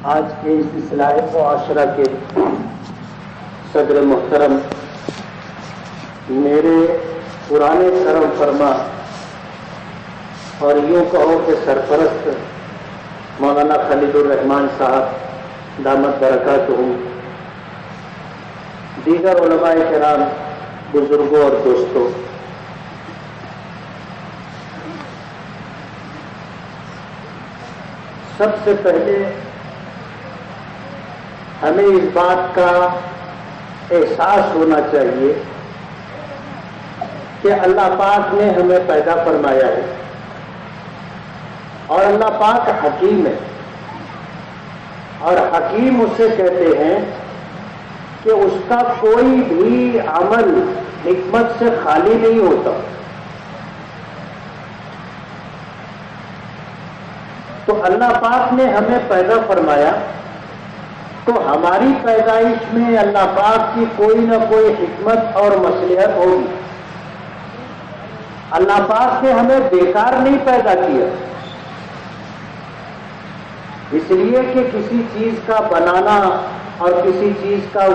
آج کے اس اصلاح معاشرہ کے صدر محترم، میرے پرانے کرم فرما اور یوں کہو کہ سرپرست مولانا خلیل الرحمان صاحب دامت برکاتہم، دیگر علماء کرام، بزرگوں اور دوستوں، سب سے پہلے ہمیں اس بات کا احساس ہونا چاہیے کہ اللہ پاک نے ہمیں پیدا فرمایا ہے اور اللہ پاک حکیم ہے، اور حکیم اسے کہتے ہیں کہ اس کا کوئی بھی عمل حکمت سے خالی نہیں ہوتا۔ تو اللہ پاک نے ہمیں پیدا فرمایا تو ہماری پیدائش میں اللہ پاک کی کوئی نہ کوئی حکمت اور مصلحت ہوگی۔ اللہ پاک نے ہمیں بیکار نہیں پیدا کیا، اس لیے کہ کسی چیز کا بنانا اور کسی چیز کا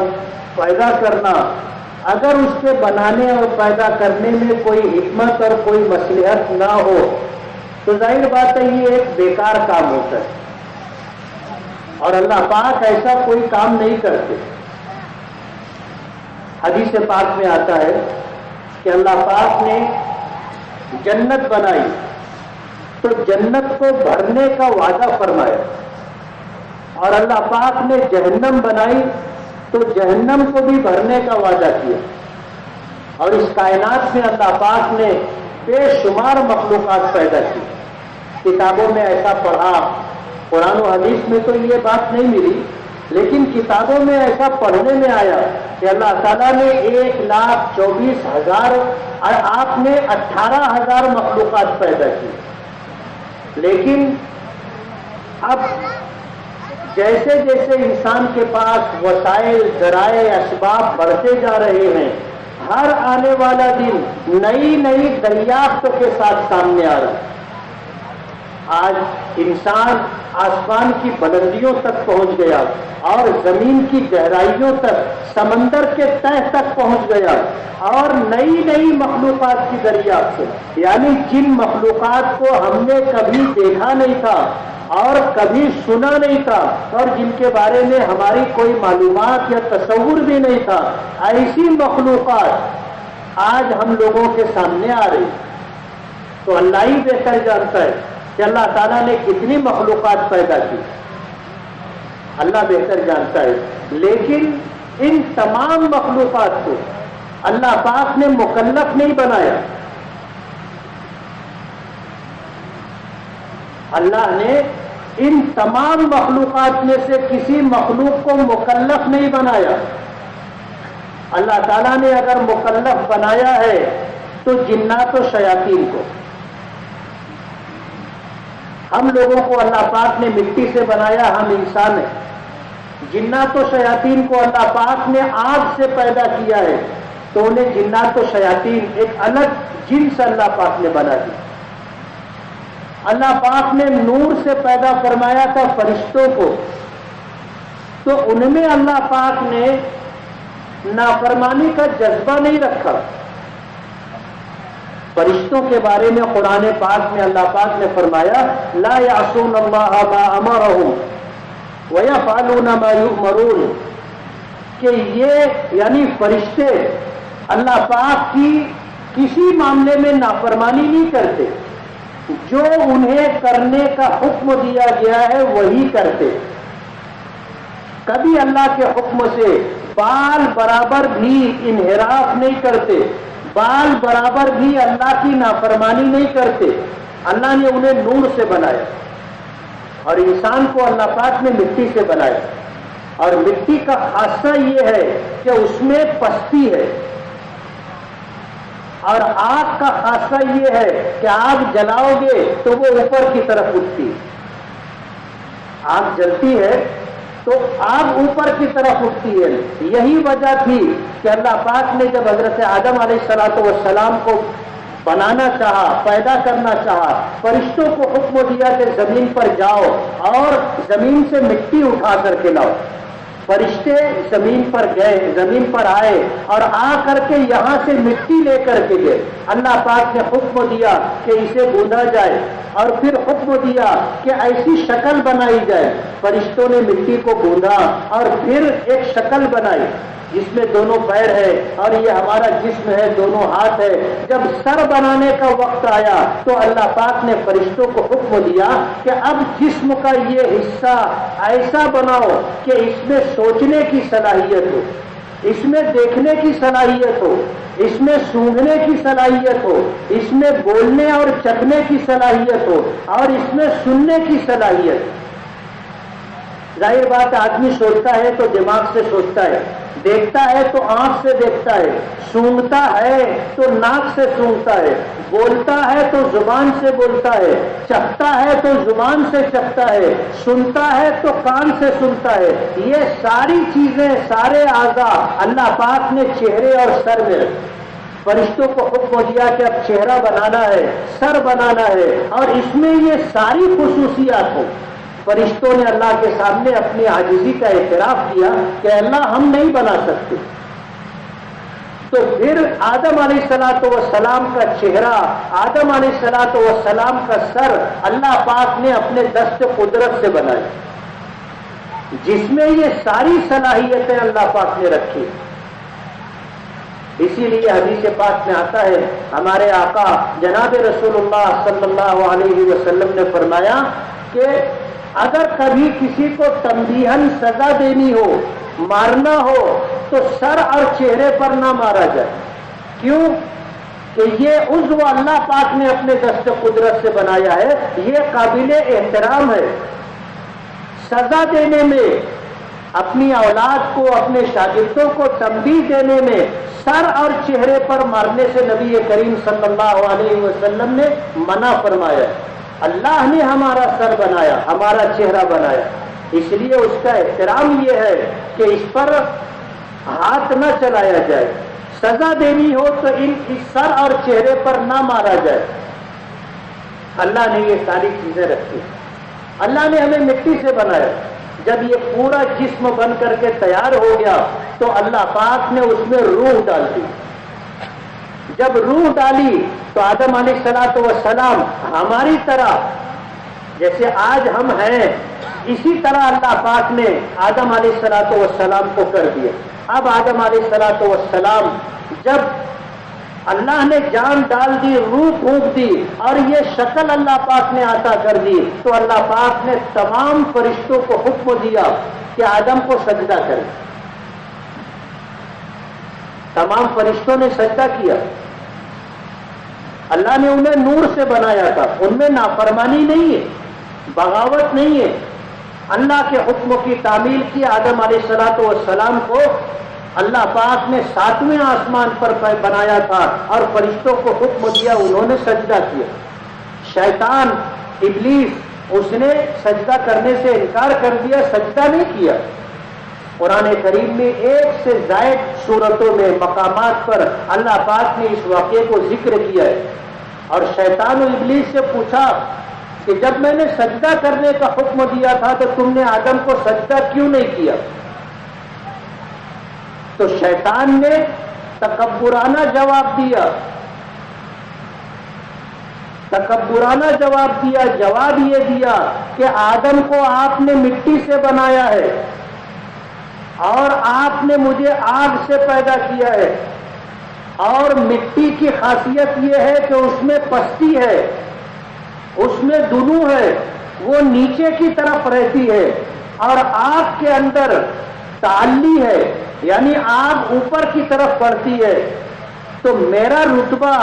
پیدا کرنا، اگر اس کے بنانے اور پیدا کرنے میں کوئی حکمت اور کوئی مصلحت نہ ہو تو ظاہر بات ہے یہ ایک بیکار کام ہوتا ہے، اور اللہ پاک ایسا کوئی کام نہیں کرتے۔ حدیث پاک میں آتا ہے کہ اللہ پاک نے جنت بنائی تو جنت کو بھرنے کا وعدہ فرمایا، اور اللہ پاک نے جہنم بنائی تو جہنم کو بھی بھرنے کا وعدہ کیا۔ اور اس کائنات میں اللہ پاک نے بے شمار مخلوقات پیدا کی۔ کتابوں میں ایسا پڑھا، قرآن و حدیث میں تو یہ بات نہیں ملی، لیکن کتابوں میں ایسا پڑھنے میں آیا کہ اللہ تعالیٰ نے 1,24,000 اور آپ نے 18,000 مخلوقات پیدا کی۔ لیکن اب جیسے جیسے انسان کے پاس وسائل، ذرائع، اسباب بڑھتے جا رہے ہیں، ہر آنے والا دن نئی نئی دریافت کے ساتھ سامنے آ رہا ہے۔ آج انسان آسمان کی بلندیوں تک پہنچ گیا اور زمین کی گہرائیوں تک، سمندر کے تہ تک پہنچ گیا، اور نئی نئی مخلوقات کی دریافت، یعنی جن مخلوقات کو ہم نے کبھی دیکھا نہیں تھا اور کبھی سنا نہیں تھا اور جن کے بارے میں ہماری کوئی معلومات یا تصور بھی نہیں تھا، ایسی مخلوقات آج ہم لوگوں کے سامنے آ رہی۔ تو اللہ ہی بہتر جانتا ہے کہ اللہ تعالیٰ نے کتنی مخلوقات پیدا کی، اللہ بہتر جانتا ہے۔ لیکن ان تمام مخلوقات کو اللہ پاک نے مکلف نہیں بنایا۔ اللہ نے ان تمام مخلوقات میں سے کسی مخلوق کو مکلف نہیں بنایا۔ اللہ تعالیٰ نے اگر مکلف بنایا ہے تو جنات و شیاطین کو۔ ہم لوگوں کو اللہ پاک نے مٹی سے بنایا، ہم انسان ہیں۔ جنات و شیاطین کو اللہ پاک نے آگ سے پیدا کیا ہے، تو انہیں جنات و شیاطین ایک الگ جنس اللہ پاک نے بنا دی۔ اللہ پاک نے نور سے پیدا فرمایا تھا فرشتوں کو، تو ان میں اللہ پاک نے نافرمانی کا جذبہ نہیں رکھا۔ فرشتوں کے بارے میں قرآن پاک میں اللہ پاک نے فرمایا لا یعصون اللہ ما امرہم ویفعلون ما یؤمرون، کہ یہ یعنی فرشتے اللہ پاک کی کسی معاملے میں نافرمانی نہیں کرتے، جو انہیں کرنے کا حکم دیا گیا ہے وہی کرتے۔ کبھی اللہ کے حکم سے بال برابر بھی انحراف نہیں کرتے، بال برابر بھی اللہ کی نافرمانی نہیں کرتے۔ اللہ نے انہیں نور سے بنایا، اور انسان کو اللہ پاک نے مٹی سے بنایا، اور مٹی کا خاصہ یہ ہے کہ اس میں پستی ہے، اور آگ کا خاصہ یہ ہے کہ آگ جلاؤ گے تو وہ اوپر کی طرف اٹھتی ہے۔ آگ جلتی ہے تو آگ اوپر کی طرف اٹھتی ہے۔ یہی وجہ تھی کہ اللہ پاک نے جب حضرت آدم علیہ السلام کو بنانا چاہا، پیدا کرنا چاہا، فرشتوں کو حکم دیا کہ زمین پر جاؤ اور زمین سے مٹی اٹھا کر کے لاؤ۔ فرشتے زمین پر گئے، زمین پر آئے اور آ کر کے یہاں سے مٹی لے کر کے گئے۔ اللہ پاک نے حکم دیا کہ اسے گوندھا جائے اور پھر حکم دیا کہ ایسی شکل بنائی جائے۔ فرشتوں نے مٹی کو گوندھا اور پھر ایک شکل بنائی جس میں دونوں پیر ہے اور یہ ہمارا جسم ہے، دونوں ہاتھ ہے۔ جب سر بنانے کا وقت آیا تو اللہ پاک نے فرشتوں کو حکم دیا کہ اب جسم کا یہ حصہ ایسا بناؤ کہ اس میں سوچنے کی صلاحیت ہو، اس میں دیکھنے کی صلاحیت ہو، اس میں سونگھنے کی صلاحیت ہو، اس میں بولنے اور چکھنے کی صلاحیت ہو اور اس میں سننے کی صلاحیت۔ ظاہر بات ہے، آدمی سوچتا ہے تو دماغ سے سوچتا ہے، دیکھتا ہے تو آنکھ سے دیکھتا ہے، سونگھتا ہے تو ناک سے سونگھتا ہے، بولتا ہے تو زبان سے بولتا ہے، چکھتا ہے تو زبان سے چکھتا ہے، سنتا ہے تو کان سے سنتا ہے۔ یہ ساری چیزیں، سارے اعضاء اللہ پاک نے چہرے اور سر میں رکھے۔ فرشتوں کو حکم دیا کہ اب چہرہ بنانا ہے، سر بنانا ہے اور اس میں یہ ساری خصوصیات ہوں۔ فرشتوں نے اللہ کے سامنے اپنی عاجزی کا اعتراف کیا کہ اللہ ہم نہیں بنا سکتے۔ تو پھر آدم علیہ السلام کا چہرہ، آدم علیہ السلام کا سر اللہ پاک نے اپنے دست قدرت سے بنایا، جس میں یہ ساری صلاحیتیں اللہ پاک نے رکھی۔ اسی لیے حدیث پاک میں آتا ہے، ہمارے آقا جناب رسول اللہ صلی اللہ علیہ وسلم نے فرمایا کہ اگر کبھی کسی کو تنبیہاً سزا دینی ہو، مارنا ہو، تو سر اور چہرے پر نہ مارا جائے۔ کیوں؟ کہ یہ عضو اللہ پاک نے اپنے دست قدرت سے بنایا ہے، یہ قابل احترام ہے۔ سزا دینے میں، اپنی اولاد کو، اپنے شاگردوں کو تنبیہ دینے میں سر اور چہرے پر مارنے سے نبی کریم صلی اللہ علیہ وسلم نے منع فرمایا۔ اللہ نے ہمارا سر بنایا، ہمارا چہرہ بنایا، اس لیے اس کا احترام یہ ہے کہ اس پر ہاتھ نہ چلایا جائے۔ سزا دینی ہو تو اس سر اور چہرے پر نہ مارا جائے۔ اللہ نے یہ ساری چیزیں رکھی۔ اللہ نے ہمیں مٹی سے بنایا۔ جب یہ پورا جسم بن کر کے تیار ہو گیا تو اللہ پاک نے اس میں روح ڈال دی۔ جب روح ڈالی تو آدم علیہ السلام ہماری طرح، جیسے آج ہم ہیں، اسی طرح اللہ پاک نے آدم علیہ السلام کو کر دیا۔ اب آدم علیہ السلام، جب اللہ نے جان ڈال دی، روح پھونک دی اور یہ شکل اللہ پاک نے عطا کر دی، تو اللہ پاک نے تمام فرشتوں کو حکم دیا کہ آدم کو سجدہ کرے۔ تمام فرشتوں نے سجدہ کیا۔ اللہ نے انہیں نور سے بنایا تھا، ان میں نافرمانی نہیں ہے، بغاوت نہیں ہے۔ اللہ کے حکم کی تعمیل کی۔ آدم علیہ السلام کو اللہ پاک نے 7ویں آسمان پر بنایا تھا اور فرشتوں کو حکم دیا، انہوں نے سجدہ کیا۔ شیطان، ابلیس، اس نے سجدہ کرنے سے انکار کر دیا، سجدہ نہیں کیا۔ قرآن کریم میں 1 سے زائد صورتوں میں، مقامات پر اللہ پاک نے اس واقعے کو ذکر کیا ہے۔ اور شیطان و ابلیس سے پوچھا کہ جب میں نے سجدہ کرنے کا حکم دیا تھا تو تم نے آدم کو سجدہ کیوں نہیں کیا؟ تو شیطان نے تکبرانہ جواب دیا، تکبرانہ جواب دیا۔ جواب یہ دیا کہ آدم کو آپ نے مٹی سے بنایا ہے اور آپ نے مجھے آگ سے پیدا کیا ہے، اور مٹی کی خاصیت یہ ہے کہ اس میں پستی ہے، اس میں دنو ہے، وہ نیچے کی طرف رہتی ہے، اور آگ کے اندر تعلی ہے، یعنی آگ اوپر کی طرف بڑھتی ہے۔ تو میرا رتبہ،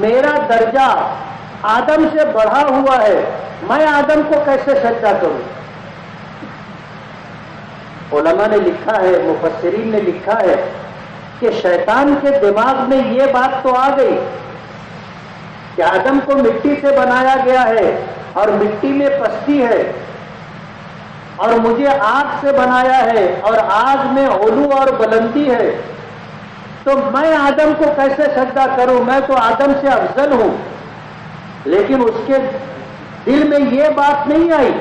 میرا درجہ آدم سے بڑھا ہوا ہے، میں آدم کو کیسے سجدہ کروں؟ علماء نے لکھا ہے، مفسرین نے لکھا ہے کہ شیطان کے دماغ میں یہ بات تو آ گئی کہ آدم کو مٹی سے بنایا گیا ہے اور مٹی میں پستی ہے، اور مجھے آگ سے بنایا ہے اور آگ میں علو اور بلندی ہے، تو میں آدم کو کیسے سجدہ کروں؟ میں تو آدم سے افضل ہوں. لیکن اس کے دل میں یہ بات نہیں آئی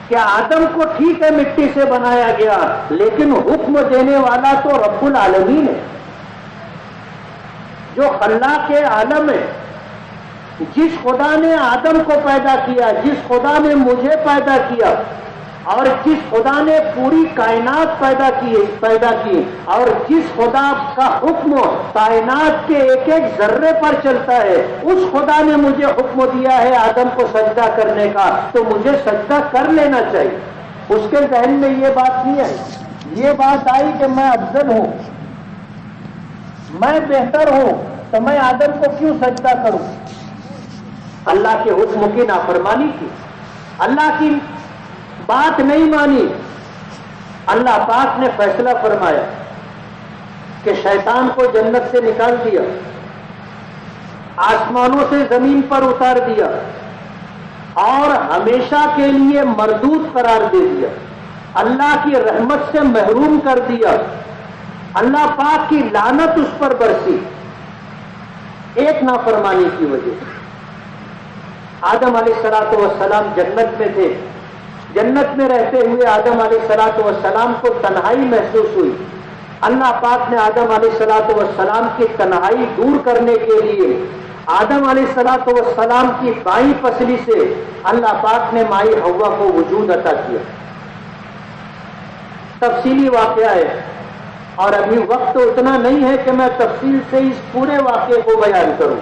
کہ آدم کو ٹھیک ہے مٹی سے بنایا گیا، لیکن حکم دینے والا تو رب العالمین ہے، جو خلاق عالم ہے. جس خدا نے آدم کو پیدا کیا، جس خدا نے مجھے پیدا کیا، اور جس خدا نے پوری کائنات پیدا کی، اور جس خدا کا حکم کائنات کے ایک ایک ذرے پر چلتا ہے، اس خدا نے مجھے حکم دیا ہے آدم کو سجدہ کرنے کا، تو مجھے سجدہ کر لینا چاہیے. اس کے ذہن میں یہ بات نہیں آئی. یہ بات آئی کہ میں افضل ہوں، میں بہتر ہوں، تو میں آدم کو کیوں سجدہ کروں؟ اللہ کے حکم کی نافرمانی کی، اللہ کی بات نہیں مانی. اللہ پاک نے فیصلہ فرمایا کہ شیطان کو جنت سے نکال دیا، آسمانوں سے زمین پر اتار دیا، اور ہمیشہ کے لیے مردود قرار دے دیا، اللہ کی رحمت سے محروم کر دیا. اللہ پاک کی لعنت اس پر برسی ایک نافرمانی کی وجہ سے. آدم علیہ الصلوۃ والسلام جنت میں تھے. جنت میں رہتے ہوئے آدم علیہ الصلوۃ والسلام کو تنہائی محسوس ہوئی. اللہ پاک نے آدم علیہ الصلوۃ والسلام کی تنہائی دور کرنے کے لیے آدم علیہ الصلوۃ والسلام کی بائیں پسلی سے اللہ پاک نے مائی حوا کو وجود عطا کیا. تفصیلی واقعہ ہے، اور ابھی وقت اتنا نہیں ہے کہ میں تفصیل سے اس پورے واقعے کو بیان کروں.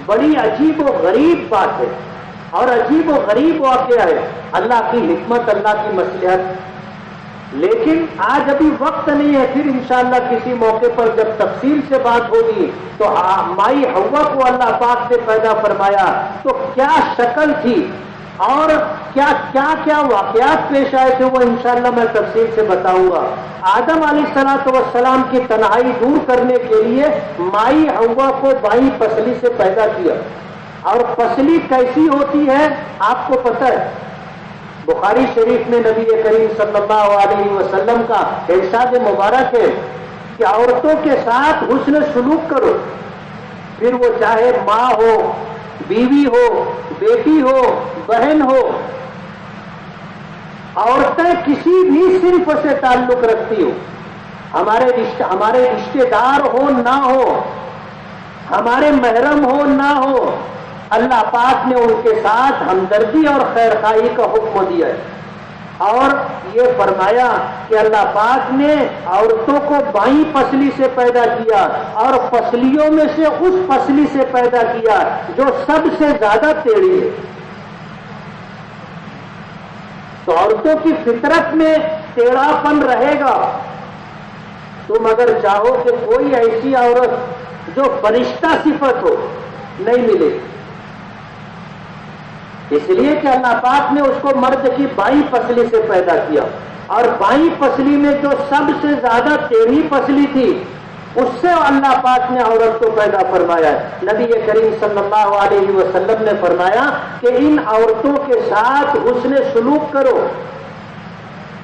بڑی عجیب و غریب بات ہے اور عجیب و غریب واقعہ ہے. اللہ کی حکمت، اللہ کی مصلحت. لیکن آج ابھی وقت نہیں ہے، پھر انشاءاللہ کسی موقع پر جب تفصیل سے بات ہوگی تو مائی حوا کو اللہ پاک نے پیدا فرمایا تو کیا شکل تھی اور کیا کیا کیا واقعات پیش آئے تھے، وہ انشاءاللہ میں تفصیل سے بتاؤں گا. آدم علیہ الصلوۃ والسلام کی تنہائی دور کرنے کے لیے مائی حوا کو بائیں پسلی سے پیدا کیا. اور پسلی کیسی ہوتی ہے آپ کو پتہ ہے؟ بخاری شریف میں نبی کریم صلی اللہ علیہ وسلم کا ارشاد مبارک ہے کہ عورتوں کے ساتھ حسن سلوک کرو، پھر وہ چاہے ماں ہو، بیوی ہو، بیٹی ہو، بہن ہو. عورتیں کسی بھی صنف سے تعلق رکھتی ہو، ہمارے رشتے دار ہو نہ ہو، ہمارے محرم ہو نہ ہو، اللہ پاک نے ان کے ساتھ ہمدردی اور خیرخواہی کا حکم دیا ہے. اور یہ فرمایا کہ اللہ پاک نے عورتوں کو بائیں پسلی سے پیدا کیا اور پسلیوں میں سے اس پسلی سے پیدا کیا جو سب سے زیادہ ٹیڑھی ہے. تو عورتوں کی فطرت میں ٹیڑھا پن رہے گا. تم اگر چاہو کہ کوئی ایسی عورت جو فرشتہ صفت ہو نہیں ملے، اس لیے کہ اللہ پاک نے اس کو مرد کی بائیں پسلی سے پیدا کیا، اور بائیں پسلی میں جو سب سے زیادہ ٹیڑھی پسلی تھی اس سے اللہ پاک نے عورت کو پیدا فرمایا. نبی کریم صلی اللہ علیہ وسلم نے فرمایا کہ ان عورتوں کے ساتھ حسن سلوک کرو،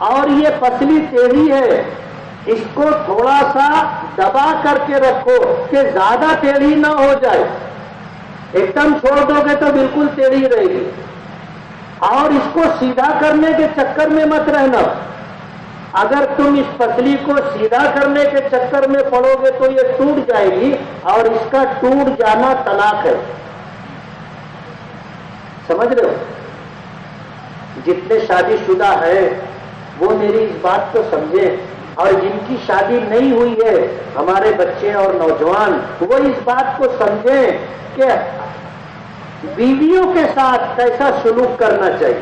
اور یہ پسلی ٹیڑھی ہے، اس کو تھوڑا سا دبا کر کے رکھو کہ زیادہ ٹیڑھی نہ ہو جائے. ایک دم چھوڑ دو گے تو بالکل ٹیڑھی رہے گی. اور اس کو سیدھا کرنے کے چکر میں مت رہنا. اگر تم اس پسلی کو سیدھا کرنے کے چکر میں پڑو گے تو یہ ٹوٹ جائے گی، اور اس کا ٹوٹ جانا طلاق ہے. سمجھ رہے ہو؟ جتنے شادی شدہ ہے وہ میری اس بات کو سمجھیں، اور جن کی شادی نہیں ہوئی ہے ہمارے بچے اور نوجوان وہ اس بات کو سمجھیں کہ بیویوں کے ساتھ کیسا سلوک کرنا چاہیے.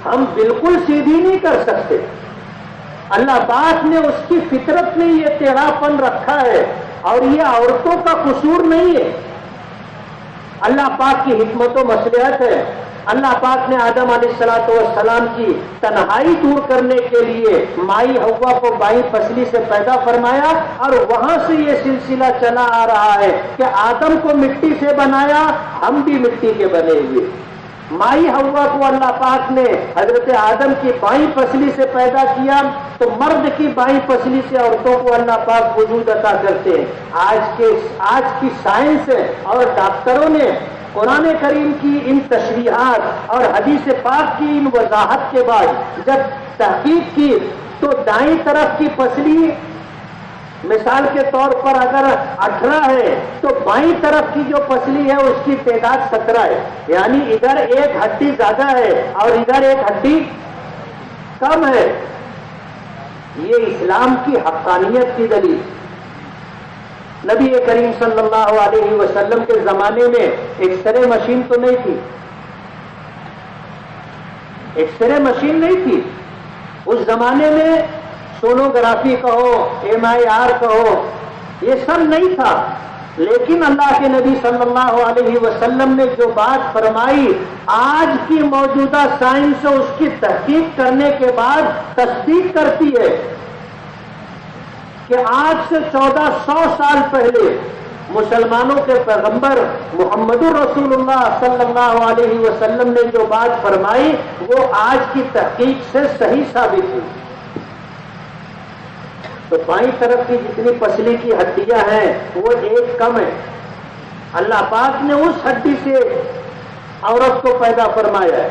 ہم بالکل سیدھی نہیں کر سکتے. اللہ پاک نے اس کی فطرت میں یہ ٹیڑھا پن رکھا ہے، اور یہ عورتوں کا قصور نہیں ہے. اللہ پاک کی حکمت و مصلحت ہے. اللہ پاک نے آدم علیہ الصلوۃ والسلام کی تنہائی دور کرنے کے لیے مائی حوا کو بائیں پسلی سے پیدا فرمایا، اور وہاں سے یہ سلسلہ چلا آ رہا ہے کہ آدم کو مٹی سے بنایا، ہم بھی مٹی کے بنے ہوئے. مائی ہوا کو اللہ پاک نے حضرت آدم کی بائیں پسلی سے پیدا کیا، تو مرد کی بائیں پسلی سے عورتوں کو اللہ پاک وجود عطا کرتے ہیں۔ آج کی سائنس اور ڈاکٹروں نے قرآن کریم کی ان تشریحات اور حدیث پاک کی ان وضاحت کے بعد جب تحقیق کی تو دائیں طرف کی پسلی مثال کے طور پر اگر 18 ہے تو بائیں طرف کی جو پسلی ہے اس کی تعداد 17 ہے، یعنی ادھر ایک ہڈی زیادہ ہے اور ادھر ایک ہڈی کم ہے۔ یہ اسلام کی حقانیت کی دلیل۔ نبی کریم صلی اللہ علیہ وسلم کے زمانے میں ایکس رے مشین تو نہیں تھی، ایکس رے مشین نہیں تھی اس زمانے میں، سونوگرافی کہو، MIR کہو، یہ سب نہیں تھا، لیکن اللہ کے نبی صلی اللہ علیہ وسلم نے جو بات فرمائی آج کی موجودہ سائنس اس کی تحقیق کرنے کے بعد تصدیق کرتی ہے کہ آج سے 1400 سال پہلے مسلمانوں کے پیغمبر محمد رسول اللہ صلی اللہ علیہ وسلم نے جو بات فرمائی وہ آج کی تحقیق سے صحیح ثابت ہوئی۔ تو بائیں طرف کی جتنی پسلی کی ہڈیاں ہیں وہ ایک کم ہے۔ اللہ پاک نے اس ہڈی سے عورت کو پیدا فرمایا ہے،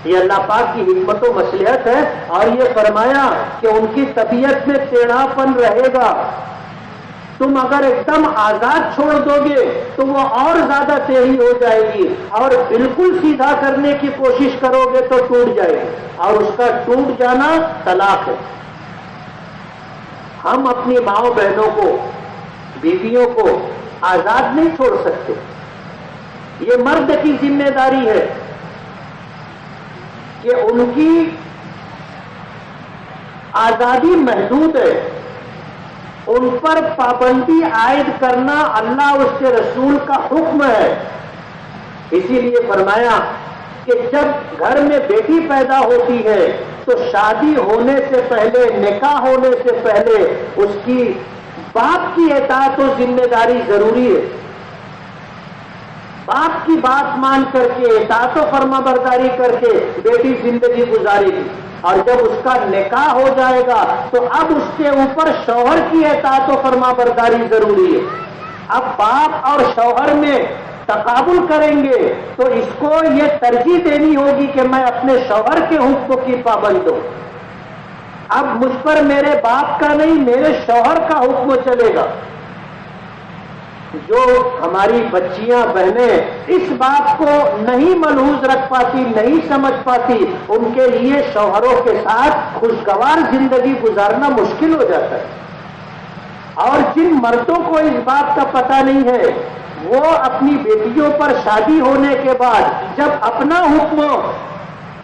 یہ اللہ پاک کی حکمت و مصلحت ہے، اور یہ فرمایا کہ ان کی طبیعت میں ٹیڑھا پن رہے گا، تم اگر ایک دم آزاد چھوڑ دو گے تو وہ اور زیادہ ٹیڑھی ہو جائے گی، اور بالکل سیدھا کرنے کی کوشش کرو گے تو ٹوٹ جائے گی، اور اس کا ٹوٹ جانا طلاق ہے۔ ہم اپنی ماؤں بہنوں کو، بیویوں کو آزاد نہیں چھوڑ سکتے، یہ مرد کی ذمہ داری ہے کہ ان کی آزادی محدود ہے، ان پر پابندی عائد کرنا اللہ اس کے رسول کا حکم ہے۔ اسی لیے فرمایا کہ جب گھر میں بیٹی پیدا ہوتی ہے تو شادی ہونے سے پہلے، نکاح ہونے سے پہلے اس کی باپ کی اطاعت و ذمہ داری ضروری ہے۔ باپ کی بات مان کر کے، اطاعت و فرما برداری کر کے بیٹی زندگی گزارے گی، اور جب اس کا نکاح ہو جائے گا تو اب اس کے اوپر شوہر کی اطاعت و فرما برداری ضروری ہے۔ اب باپ اور شوہر میں تقابل کریں گے تو اس کو یہ ترجیح دینی ہوگی کہ میں اپنے شوہر کے حکم کی پابند ہوں، اب مجھ پر میرے باپ کا نہیں میرے شوہر کا حکم چلے گا۔ جو ہماری بچیاں بہنیں اس بات کو نہیں ملحوظ رکھ پاتی، نہیں سمجھ پاتی، ان کے لیے شوہروں کے ساتھ خوشگوار زندگی گزارنا مشکل ہو جاتا ہے۔ اور جن مردوں کو اس بات کا پتہ نہیں ہے وہ اپنی بیٹیوں پر شادی ہونے کے بعد جب اپنا حکم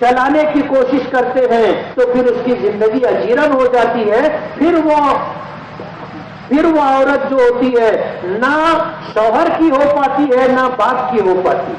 چلانے کی کوشش کرتے ہیں تو پھر اس کی زندگی اجیرن ہو جاتی ہے، پھر وہ عورت جو ہوتی ہے نہ شوہر کی ہو پاتی ہے نہ باپ کی ہو پاتی۔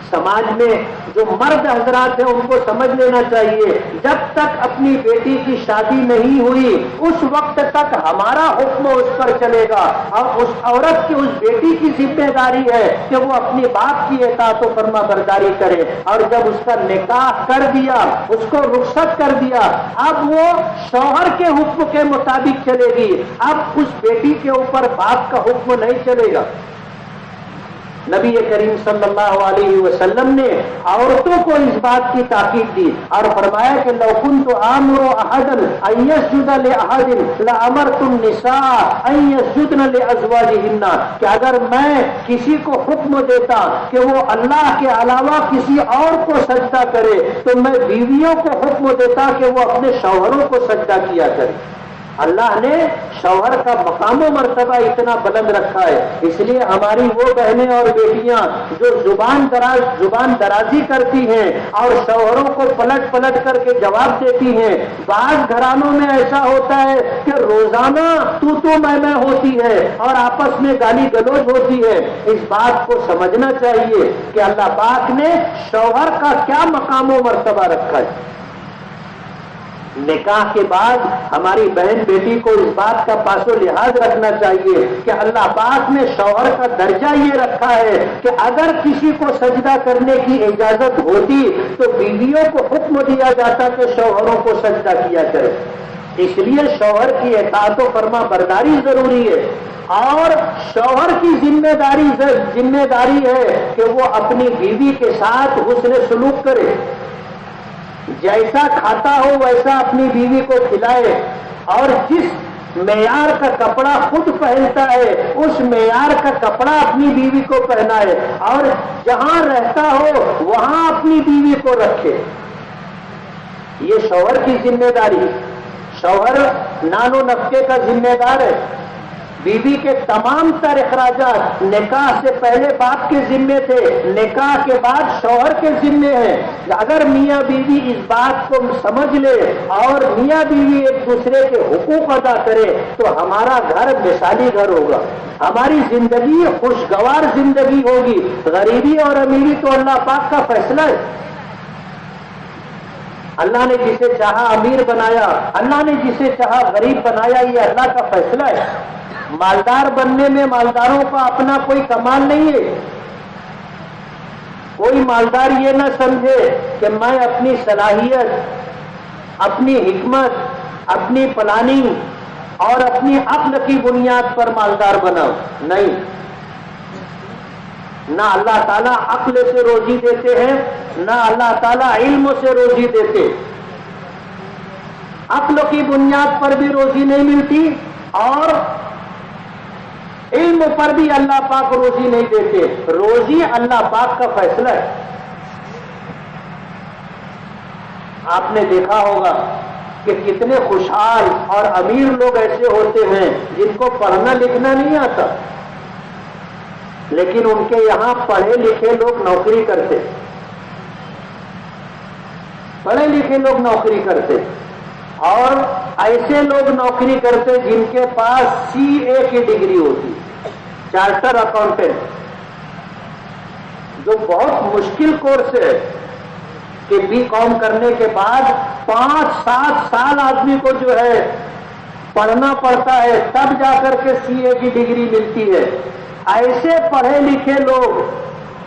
سماج میں جو مرد حضرات ہیں ان کو سمجھ لینا چاہیے جب تک اپنی بیٹی کی شادی نہیں ہوئی اس وقت تک ہمارا حکم اس پر چلے گا، اور اس عورت کی، اس بیٹی کی ذمہ داری ہے کہ وہ اپنی باپ کی اطاعت و فرما برداری کرے، اور جب اس کا نکاح کر دیا، اس کو رخصت کر دیا، اب وہ شوہر کے حکم کے مطابق چلے گی، اب اس بیٹی کے اوپر باپ کا حکم نہیں چلے گا۔ نبی کریم صلی اللہ علیہ وسلم نے عورتوں کو اس بات کی تاکید دی اور فرمایا کہ لو كنت آمر احدا ان يسجد لاحد لامرت النساء ان يسجدن لازواجهن، کہ اگر میں کسی کو حکم دیتا کہ وہ اللہ کے علاوہ کسی اور کو سجدہ کرے تو میں بیویوں کو حکم دیتا کہ وہ اپنے شوہروں کو سجدہ کیا کرے۔ اللہ نے شوہر کا مقام و مرتبہ اتنا بلند رکھا ہے، اس لیے ہماری وہ بہنیں اور بیٹیاں جو زبان درازی کرتی ہیں اور شوہروں کو پلٹ پلٹ کر کے جواب دیتی ہیں، بعض گھرانوں میں ایسا ہوتا ہے کہ روزانہ تو میں ہوتی ہے اور آپس میں گالی گلوچ ہوتی ہے۔ اس بات کو سمجھنا چاہیے کہ اللہ پاک نے شوہر کا کیا مقام و مرتبہ رکھا ہے۔ نکاح کے بعد ہماری بہن بیٹی کو اس بات کا پاس و لحاظ رکھنا چاہیے کہ اللہ پاک نے شوہر کا درجہ یہ رکھا ہے کہ اگر کسی کو سجدہ کرنے کی اجازت ہوتی تو بیویوں کو حکم دیا جاتا کہ شوہروں کو سجدہ کیا کرے. اس لیے شوہر کی اطاعت و فرما برداری ضروری ہے، اور شوہر کی ذمہ داری ہے کہ وہ اپنی بیوی کے ساتھ حسن سلوک کرے، جیسا کھاتا ہو ویسا اپنی بیوی کو کھلائے، اور جس معیار کا کپڑا خود پہنتا ہے اس معیار کا کپڑا اپنی بیوی کو پہنائے، اور جہاں رہتا ہو وہاں اپنی بیوی کو رکھے. یہ شوہر کی ذمہ داری. شوہر نان و نفقے کا ذمہ دار ہے. بیوی کے تمام تر اخراجات نکاح سے پہلے باپ کے ذمے تھے، نکاح کے بعد شوہر کے ذمے ہیں. اگر میاں بیوی اس بات کو سمجھ لے اور میاں بیوی ایک دوسرے کے حقوق ادا کرے تو ہمارا گھر مثالی گھر ہوگا، ہماری زندگی خوشگوار زندگی ہوگی. غریبی اور امیری تو اللہ پاک کا فیصلہ ہے. اللہ نے جسے چاہا امیر بنایا، اللہ نے جسے چاہا غریب بنایا، یہ اللہ کا فیصلہ ہے. مالدار بننے میں مالداروں کا اپنا کوئی کمال نہیں ہے. کوئی مالدار یہ نہ سمجھے کہ میں اپنی صلاحیت، اپنی حکمت، اپنی پلاننگ اور اپنی عقل کی بنیاد پر مالدار بنا. نہیں، نہ اللہ تعالیٰ عقل سے روزی دیتے ہیں، نہ اللہ تعالیٰ علم سے روزی دیتے. عقل کی بنیاد پر بھی روزی نہیں ملتی اور علم پر بھی اللہ پاک روزی نہیں دیتے. روزی اللہ پاک کا فیصلہ ہے. آپ نے دیکھا ہوگا کہ کتنے خوشحال اور امیر لوگ ایسے ہوتے ہیں جن کو پڑھنا لکھنا نہیں آتا، لیکن ان کے یہاں پڑھے لکھے لوگ نوکری کرتے. پڑھے لکھے لوگ نوکری کرتے اور ایسے لوگ نوکری کرتے جن کے پاس CA کی ڈگری ہوتی، چارٹر اکاؤنٹنٹ، جو بہت مشکل کورس ہے کہ BCom کرنے کے بعد 5-7 سال آدمی کو جو ہے پڑھنا پڑتا ہے، تب جا کر کے CA کی ڈگری ملتی ہے. ایسے پڑھے لکھے لوگ،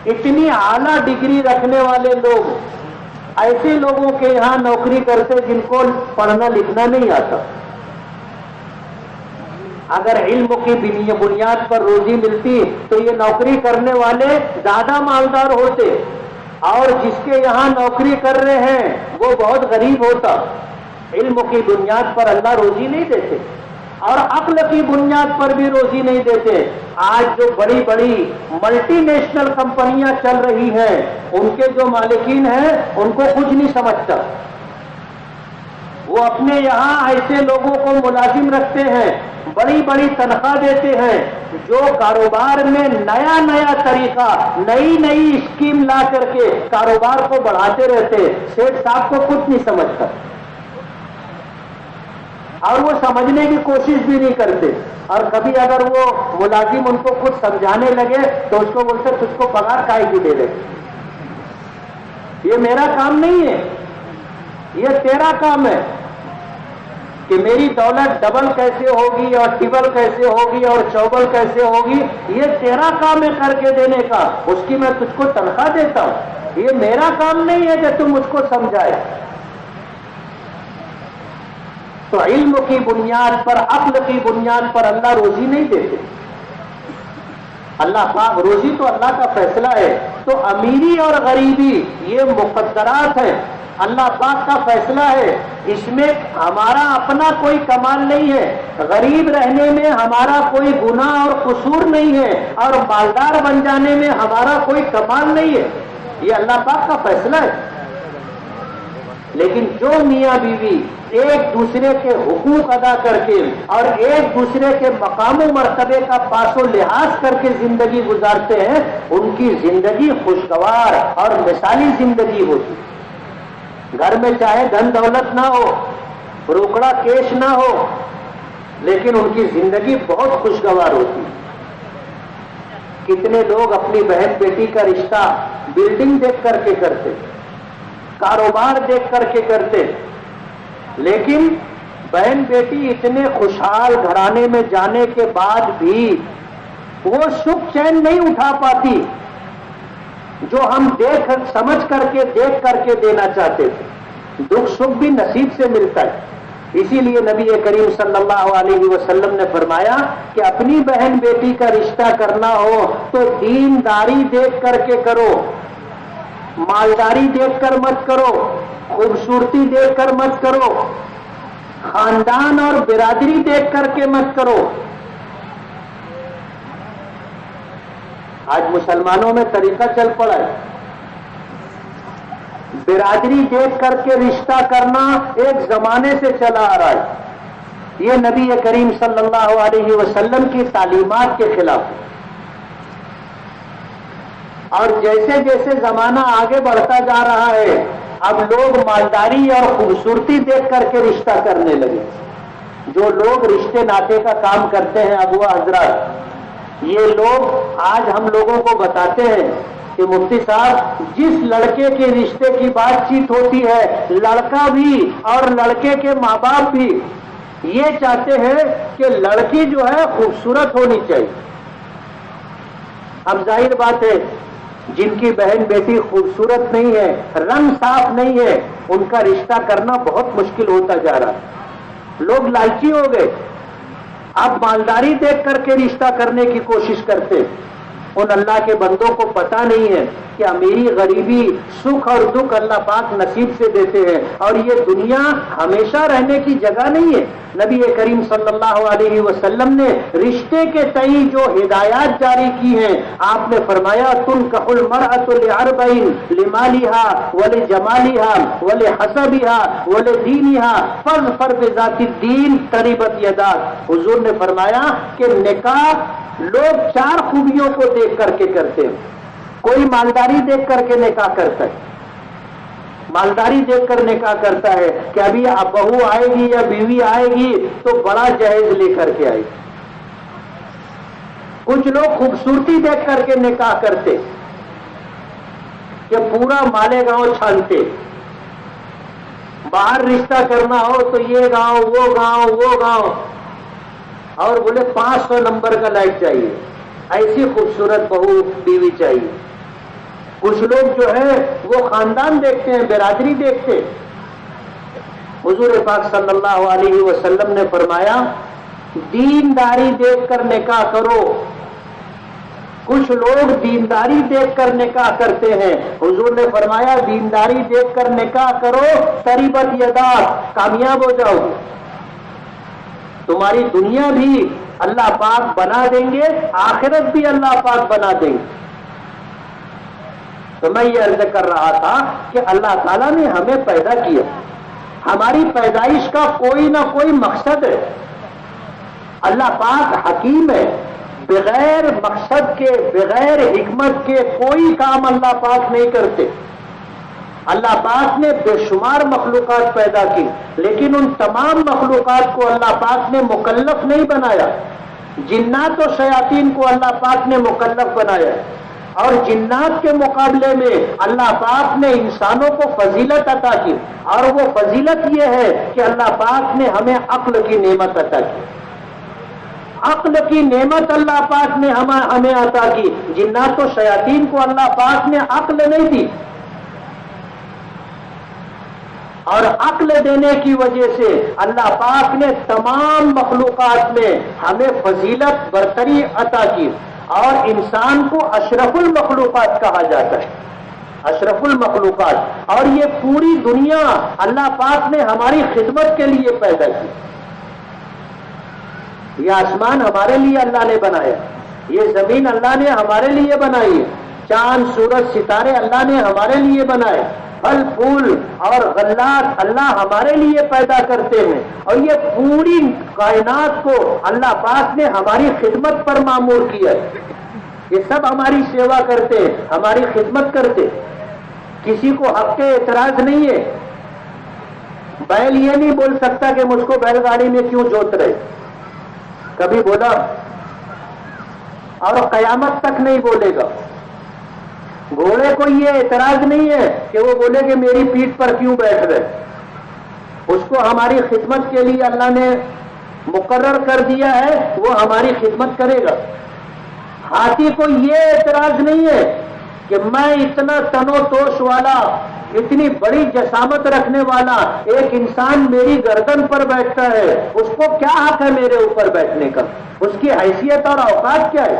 اتنی اعلیٰ ڈگری رکھنے والے لوگ ایسے لوگوں کے یہاں نوکری کرتے جن کو پڑھنا لکھنا نہیں آتا. اگر علم کی بنیاد پر روزی ملتی تو یہ نوکری کرنے والے زیادہ مالدار ہوتے، اور جس کے یہاں نوکری کر رہے ہیں وہ بہت غریب ہوتا. علم کی بنیاد پر اللہ روزی نہیں دیتے اور عقل کی بنیاد پر بھی روزی نہیں دیتے. آج جو بڑی بڑی ملٹی نیشنل کمپنیاں چل رہی ہیں ان کے جو مالکین ہیں ان کو کچھ نہیں سمجھتا. وہ اپنے یہاں ایسے لوگوں کو ملازم رکھتے ہیں، بڑی بڑی تنخواہ دیتے ہیں، جو کاروبار میں نیا نیا طریقہ، نئی نئی اسکیم لا کر کے کاروبار کو بڑھاتے رہتے. سیٹھ صاحب کو کچھ نہیں سمجھتا اور وہ سمجھنے کی کوشش بھی نہیں کرتے. اور کبھی اگر وہ ملازم ان کو کچھ سمجھانے لگے تو اس کو بولتے تجھ کو پگار کاہے کی دے دے، یہ میرا کام نہیں ہے، یہ تیرا کام ہے کہ میری دولت ڈبل کیسے ہوگی اور ٹربل کیسے ہوگی اور چوبل کیسے ہوگی، یہ تیرا کام ہے کر کے دینے کا، اس کی میں تجھ کو تنخواہ دیتا ہوں. یہ میرا کام نہیں ہے کہ تم مجھ کو سمجھائے. تو علم کی بنیاد پر، عقل کی بنیاد پر اللہ روزی نہیں دیتے. اللہ پاک، روزی تو اللہ کا فیصلہ ہے. تو امیری اور غریبی یہ مقدرات ہیں، اللہ پاک کا فیصلہ ہے. اس میں ہمارا اپنا کوئی کمال نہیں ہے. غریب رہنے میں ہمارا کوئی گناہ اور قصور نہیں ہے، اور مالدار بن جانے میں ہمارا کوئی کمال نہیں ہے. یہ اللہ پاک کا فیصلہ ہے. لیکن جو میاں بیوی ایک دوسرے کے حقوق ادا کر کے اور ایک دوسرے کے مقام و مرتبے کا پاس و لحاظ کر کے زندگی گزارتے ہیں، ان کی زندگی خوشگوار اور مثالی زندگی ہوتی. گھر میں چاہے دھن دولت نہ ہو، روکڑا کیش نہ ہو، لیکن ان کی زندگی بہت خوشگوار ہوتی. کتنے لوگ اپنی بہن بیٹی کا رشتہ بلڈنگ دیکھ کر کے کرتے، کاروبار دیکھ کر کے کرتے، لیکن بہن بیٹی اتنے خوشحال گھرانے میں جانے کے بعد بھی وہ سکھ چین نہیں اٹھا پاتی جو ہم دیکھ کر کے دینا چاہتے تھے. دکھ سکھ بھی نصیب سے ملتا ہے. اسی لیے نبی کریم صلی اللہ علیہ وسلم نے فرمایا کہ اپنی بہن بیٹی کا رشتہ کرنا ہو تو دینداری دیکھ کر کے کرو، مالداری دیکھ کر مت کرو، خوبصورتی دیکھ کر مت کرو، خاندان اور برادری دیکھ کر کے مت کرو. آج مسلمانوں میں طریقہ چل پڑا ہے، برادری دیکھ کر کے رشتہ کرنا ایک زمانے سے چلا آ رہا ہے. یہ نبی کریم صلی اللہ علیہ وسلم کی تعلیمات کے خلاف ہے. اور جیسے جیسے زمانہ آگے بڑھتا جا رہا ہے اب لوگ مالداری اور خوبصورتی دیکھ کر کے رشتہ کرنے لگے. جو لوگ رشتے ناطے کا کام کرتے ہیں ابوا حضرات، یہ لوگ آج ہم لوگوں کو بتاتے ہیں کہ مفتی صاحب جس لڑکے کے رشتے کی بات چیت ہوتی ہے لڑکا بھی اور لڑکے کے ماں باپ بھی یہ چاہتے ہیں کہ لڑکی جو ہے خوبصورت ہونی چاہیے. اب ظاہر بات ہے جن کی بہن بیٹی خوبصورت نہیں ہے، رنگ صاف نہیں ہے، ان کا رشتہ کرنا بہت مشکل ہوتا جا رہا ہے. لوگ لالچی ہو گئے، اب مالداری دیکھ کر کے رشتہ کرنے کی کوشش کرتے. ان اللہ کے بندوں کو پتہ نہیں ہے کہ امیری غریبی سکھ اور دکھ اللہ پاک نصیب سے دیتے ہیں اور یہ دنیا ہمیشہ رہنے کی جگہ نہیں ہے. نبی کریم صلی اللہ علیہ وسلم نے رشتے کے تئیں جو ہدایات جاری کی ہیں آپ نے فرمایا تنکح المرأة لأربعین لمالها ولجمالها ولحسبها ولدینها فاظفر بذات الدین تربت یداک. حضور نے فرمایا کہ نکاح لوگ 4 خوبیوں کو دیکھ کر کے کرتے ہیں. کوئی مالداری دیکھ کر کے نکاح کرتا ہے، مالداری دیکھ کر نکاح کرتا ہے کہ ابھی بہو آئے گی یا بیوی آئے گی تو بڑا جہیز لے کر کے آئے گی. کچھ لوگ خوبصورتی دیکھ کر کے نکاح کرتے کہ پورا مالیگاؤں چھانتے. باہر رشتہ کرنا ہو تو یہ گاؤں وہ گاؤں وہ گاؤں، اور بولے 500 نمبر کا لائٹ چاہیے، ایسی خوبصورت بہو بیوی چاہیے. کچھ لوگ جو ہے وہ خاندان دیکھتے ہیں، برادری دیکھتے. حضور پاک صلی اللہ علیہ وسلم نے فرمایا دینداری دیکھ کر نکاح کرو. کچھ لوگ دینداری دیکھ کر نکاح کرتے ہیں. حضور نے فرمایا دینداری دیکھ کر نکاح کرو تریبت یداک، کامیاب ہو جاؤ گے. تمہاری دنیا بھی اللہ پاک بنا دیں گے، آخرت بھی اللہ پاک بنا دیں گے. تو میں یہ عرض کر رہا تھا کہ اللہ تعالیٰ نے ہمیں پیدا کیا، ہماری پیدائش کا کوئی نہ کوئی مقصد ہے. اللہ پاک حکیم ہے، بغیر مقصد کے بغیر حکمت کے کوئی کام اللہ پاک نہیں کرتے. اللہ پاک نے بے شمار مخلوقات پیدا کی لیکن ان تمام مخلوقات کو اللہ پاک نے مکلف نہیں بنایا. جنات و شیاطین کو اللہ پاک نے مکلف بنایا اور جنات کے مقابلے میں اللہ پاک نے انسانوں کو فضیلت عطا کی، اور وہ فضیلت یہ ہے کہ اللہ پاک نے ہمیں عقل کی نعمت عطا کی. عقل کی نعمت اللہ پاک نے ہمیں عطا کی. جنات و شیاطین کو اللہ پاک نے عقل نہیں دی، اور عقل دینے کی وجہ سے اللہ پاک نے تمام مخلوقات میں ہمیں فضیلت برتری عطا کی، اور انسان کو اشرف المخلوقات کہا جاتا ہے، اشرف المخلوقات. اور یہ پوری دنیا اللہ پاک نے ہماری خدمت کے لیے پیدا کی. یہ آسمان ہمارے لیے اللہ نے بنایا، یہ زمین اللہ نے ہمارے لیے بنائی ہے، چاند سورج ستارے اللہ نے ہمارے لیے بنائے، پھل پھول اور غلات اللہ ہمارے لیے پیدا کرتے ہیں. اور یہ پوری کائنات کو اللہ پاک نے ہماری خدمت پر مامور کیا ہے. یہ سب ہماری سیوا کرتے ہیں، ہماری خدمت کرتے. کسی کو حق کے اعتراض نہیں ہے. بیل یہ نہیں بول سکتا کہ مجھ کو بیل گاڑی میں کیوں جوت رہے، کبھی بولا؟ اور قیامت تک نہیں بولے گا. گھوڑے کو یہ اعتراض نہیں ہے کہ وہ بولے کہ میری پیٹھ پر کیوں بیٹھ رہے. اس کو ہماری خدمت کے لیے اللہ نے مقرر کر دیا ہے، وہ ہماری خدمت کرے گا۔ ہاتھی کو یہ اعتراض نہیں ہے کہ میں اتنا تن و توش والا، اتنی بڑی جسامت رکھنے والا ایک انسان میری گردن پر بیٹھتا ہے، اس کو کیا حق ہے میرے اوپر بیٹھنے کا؟ اس کی حیثیت اور اوقات کیا ہے؟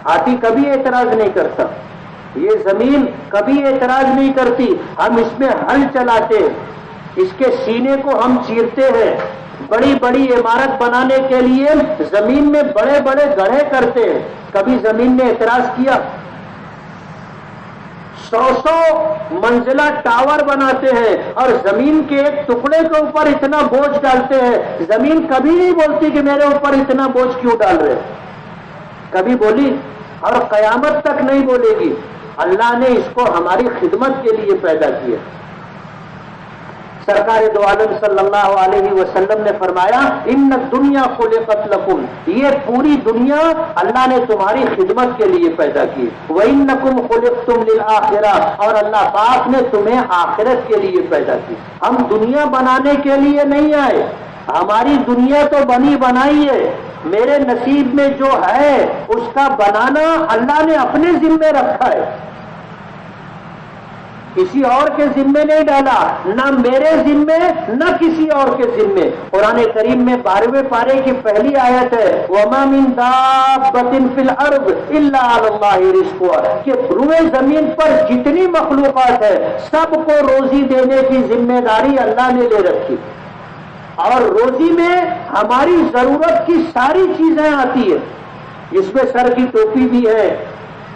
ہاتھی کبھی اعتراض نہیں کرتا، یہ زمین کبھی اعتراض نہیں کرتی۔ ہم اس میں ہل چلاتے، اس کے سینے کو ہم چیرتے ہیں، بڑی بڑی عمارت بنانے کے لیے زمین میں بڑے بڑے گڑھے کرتے ہیں، کبھی زمین نے اعتراض کیا؟ 100 منزلہ ٹاور بناتے ہیں اور زمین کے ایک ٹکڑے کے اوپر اتنا بوجھ ڈالتے ہیں، زمین کبھی نہیں بولتی کہ میرے اوپر اتنا بوجھ کیوں ڈال رہے؟ کبھی بولی؟ اور قیامت تک نہیں بولے گی۔ اللہ نے اس کو ہماری خدمت کے لیے پیدا کیا۔ سرکار دو عالم صلی اللہ علیہ وسلم نے فرمایا ان الدنیا خلقت لکم، یہ پوری دنیا اللہ نے تمہاری خدمت کے لیے پیدا کی۔ وانکم خلقتم للآخرہ، اور اللہ پاک نے تمہیں آخرت کے لیے پیدا کی۔ ہم دنیا بنانے کے لیے نہیں آئے، ہماری دنیا تو بنی بنائی ہے، میرے نصیب میں جو ہے اس کا بنانا اللہ نے اپنے ذمے رکھا ہے، کسی اور کے ذمے نہیں ڈالا، نہ میرے ذمے نہ کسی اور کے ذمے۔ قرآن کریم میں 12ویں پارے کی پہلی آیت ہے وَمَا مِن دَابَّةٍ فِي الْأَرْضِ إِلَّا عَلَى اللَّهِ رِزْقُهَا، کہ روئے زمین پر جتنی مخلوقات ہے سب کو روزی دینے کی ذمہ داری اللہ نے لے رکھی، اور روزی میں ہماری ضرورت کی ساری چیزیں آتی ہے، جس میں سر کی ٹوپی بھی ہے،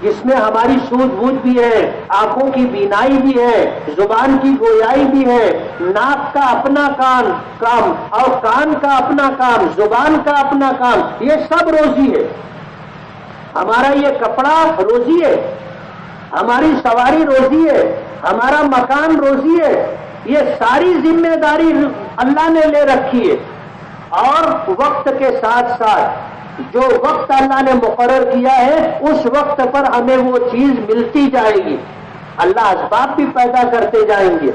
جس میں ہماری سوجھ بوجھ بھی ہے، آنکھوں کی بینائی بھی ہے، زبان کی گویائی بھی ہے، ناک کا اپنا کام اور کان کا اپنا کام، زبان کا اپنا کام، یہ سب روزی ہے۔ ہمارا یہ کپڑا روزی ہے، ہماری سواری روزی ہے، ہمارا مکان روزی ہے، یہ ساری ذمہ داری اللہ نے لے رکھی ہے۔ اور وقت کے ساتھ ساتھ جو وقت اللہ نے مقرر کیا ہے اس وقت پر ہمیں وہ چیز ملتی جائے گی، اللہ اسباب بھی پیدا کرتے جائیں گے۔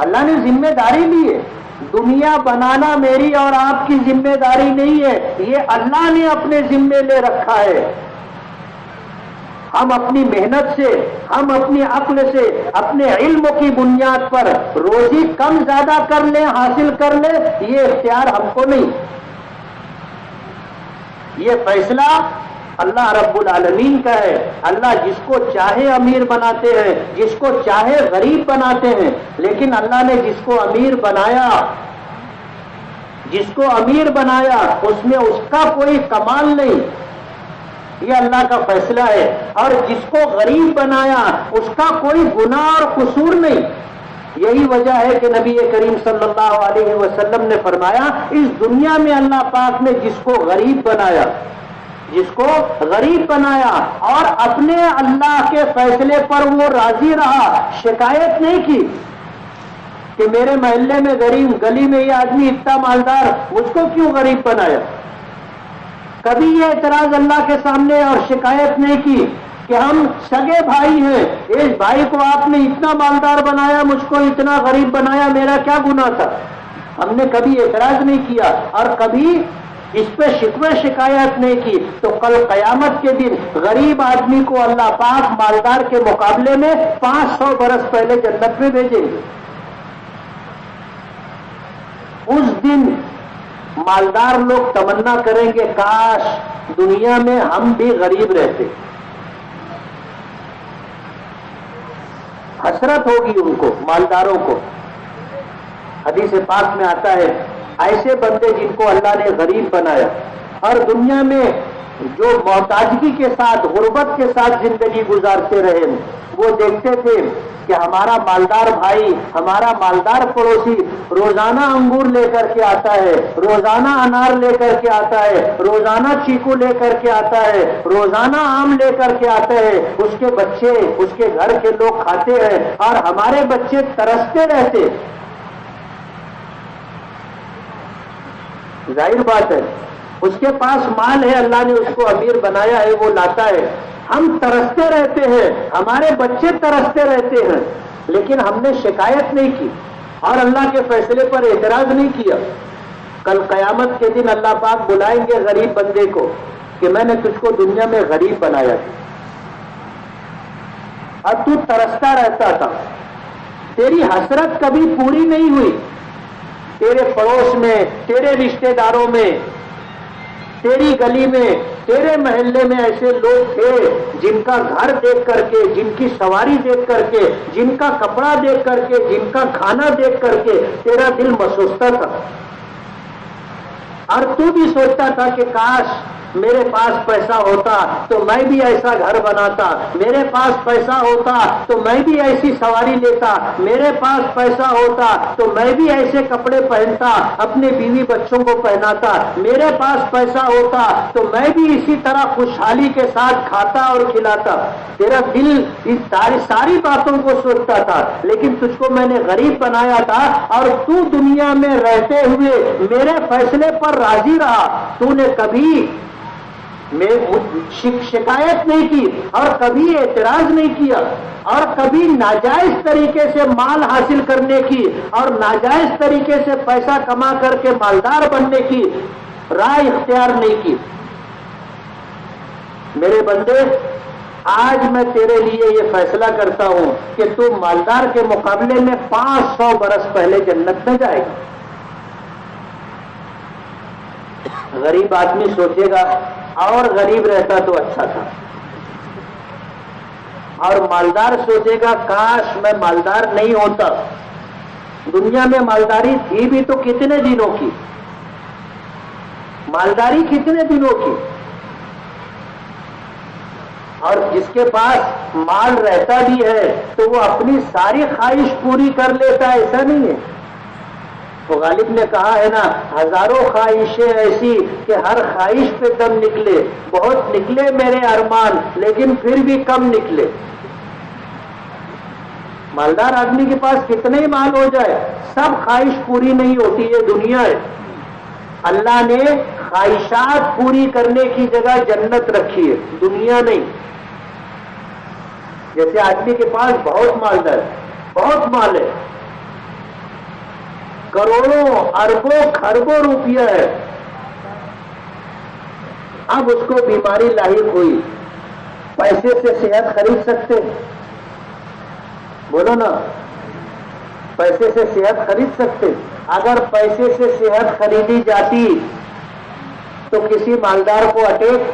اللہ نے ذمہ داری لی ہے، دنیا بنانا میری اور آپ کی ذمہ داری نہیں ہے، یہ اللہ نے اپنے ذمے لے رکھا ہے۔ ہم اپنی محنت سے، ہم اپنی عقل سے، اپنے علم کی بنیاد پر روزی کم زیادہ کر لیں، حاصل کر لیں، یہ اختیار ہم کو نہیں، یہ فیصلہ اللہ رب العالمین کا ہے۔ اللہ جس کو چاہے امیر بناتے ہیں، جس کو چاہے غریب بناتے ہیں، لیکن اللہ نے جس کو امیر بنایا اس میں اس کا کوئی کمال نہیں، یہ اللہ کا فیصلہ ہے، اور جس کو غریب بنایا اس کا کوئی گناہ اور قصور نہیں۔ یہی وجہ ہے کہ نبی کریم صلی اللہ علیہ وسلم نے فرمایا اس دنیا میں اللہ پاک نے جس کو غریب بنایا اور اپنے اللہ کے فیصلے پر وہ راضی رہا، شکایت نہیں کی کہ میرے محلے میں غریب، گلی میں یہ آدمی اتنا مالدار، مجھ کو کیوں غریب بنایا؟ کبھی یہ اعتراض اللہ کے سامنے اور شکایت نہیں کی کہ ہم سگے بھائی ہیں، اس بھائی کو آپ نے اتنا مالدار بنایا، مجھ کو اتنا غریب بنایا، میرا کیا گناہ تھا؟ ہم نے کبھی اعتراض نہیں کیا اور کبھی اس پہ شکوے شکایت نہیں کی۔ تو کل قیامت کے دن غریب آدمی کو اللہ پاک مالدار کے مقابلے میں 500 برس پہلے جنت میں بھیجیں گے۔ اس دن مالدار لوگ تمنا کریں گے کاش دنیا میں ہم بھی غریب رہتے، حسرت ہوگی ان کو، مالداروں کو۔ حدیث پاک میں آتا ہے ایسے بندے جن کو اللہ نے غریب بنایا اور دنیا میں جو محتاجگی کے ساتھ، غربت کے ساتھ زندگی گزارتے رہے، وہ دیکھتے تھے کہ ہمارا مالدار بھائی، ہمارا مالدار پڑوسی روزانہ انگور لے کر کے آتا ہے، روزانہ انار لے کر کے آتا ہے، روزانہ چیکو لے کر کے آتا ہے، روزانہ آم لے کر کے آتا ہے، اس کے بچے، اس کے گھر کے لوگ کھاتے ہیں اور ہمارے بچے ترستے رہتے۔ ظاہر بات ہے اس کے پاس مال ہے، اللہ نے اس کو امیر بنایا ہے، وہ لاتا ہے، ہم ترستے رہتے ہیں، ہمارے بچے ترستے رہتے ہیں۔ لیکن ہم نے شکایت نہیں کی اور اللہ کے فیصلے پر اعتراض نہیں کیا. کل قیامت کے دن اللہ پاک بلائیں گے غریب بندے کو کہ میں نے تجھ کو دنیا میں غریب بنایا تھا اور تو ترستا رہتا تھا, تیری حسرت کبھی پوری نہیں ہوئی. تیرے پڑوس میں, تیرے رشتہ داروں میں, تیری گلی میں, تیرے محلے میں ایسے لوگ تھے جن کا گھر دیکھ کر کے, جن کی سواری دیکھ کر کے, جن کا کپڑا دیکھ کر کے, جن کا کھانا دیکھ کر کے تیرا دل مسوستا تھا اور تو بھی سوچتا تھا کہ کاش میرے پاس پیسہ ہوتا تو میں بھی ایسا گھر بناتا, میرے پاس پیسہ ہوتا تو میں بھی ایسی سواری لیتا, میرے پاس پیسہ ہوتا تو میں بھی ایسے کپڑے پہنتا, اپنے بیوی بچوں کو پہناتا, میرے پاس پیسہ ہوتا تو میں بھی اسی طرح خوشحالی کے ساتھ کھاتا اور کھلاتا. تیرا دل اس ساری باتوں کو سوچتا تھا, لیکن تجھ کو میں نے غریب بنایا تھا اور تو دنیا میں رہتے ہوئے میرے فیصلے پر راضی رہا. تو نے کبھی میں شکایت نہیں کی اور کبھی اعتراض نہیں کیا اور کبھی ناجائز طریقے سے مال حاصل کرنے کی اور ناجائز طریقے سے پیسہ کما کر کے مالدار بننے کی رائے اختیار نہیں کی. میرے بندے, آج میں تیرے لیے یہ فیصلہ کرتا ہوں کہ تو مالدار کے مقابلے میں 500 برس پہلے جنت میں جائے گا. غریب آدمی سوچے گا اور غریب رہتا تو اچھا تھا, اور مالدار سوچے گا کاش میں مالدار نہیں ہوتا. دنیا میں مالداری تھی بھی تو کتنے دنوں کی, مالداری کتنے دنوں کی, اور جس کے پاس مال رہتا بھی ہے تو وہ اپنی ساری خواہش پوری کر لیتا, ایسا نہیں ہے. تو غالب نے کہا ہے نا, ہزاروں خواہشیں ایسی کہ ہر خواہش پہ دم نکلے, بہت نکلے میرے ارمان لیکن پھر بھی کم نکلے. مالدار آدمی کے پاس کتنے ہی مال ہو جائے سب خواہش پوری نہیں ہوتی, یہ دنیا ہے. اللہ نے خواہشات پوری کرنے کی جگہ جنت رکھی ہے, دنیا نہیں. جیسے آدمی کے پاس بہت مالدار, بہت مال ہے, کروڑوں اربوں خربوں روپیہ ہے, اب اس کو بیماری لاحق ہوئی, پیسے سے صحت خرید سکتے؟ بولو نا, پیسے سے صحت خرید سکتے؟ اگر پیسے سے صحت خریدی جاتی تو کسی مالدار کو اٹیک,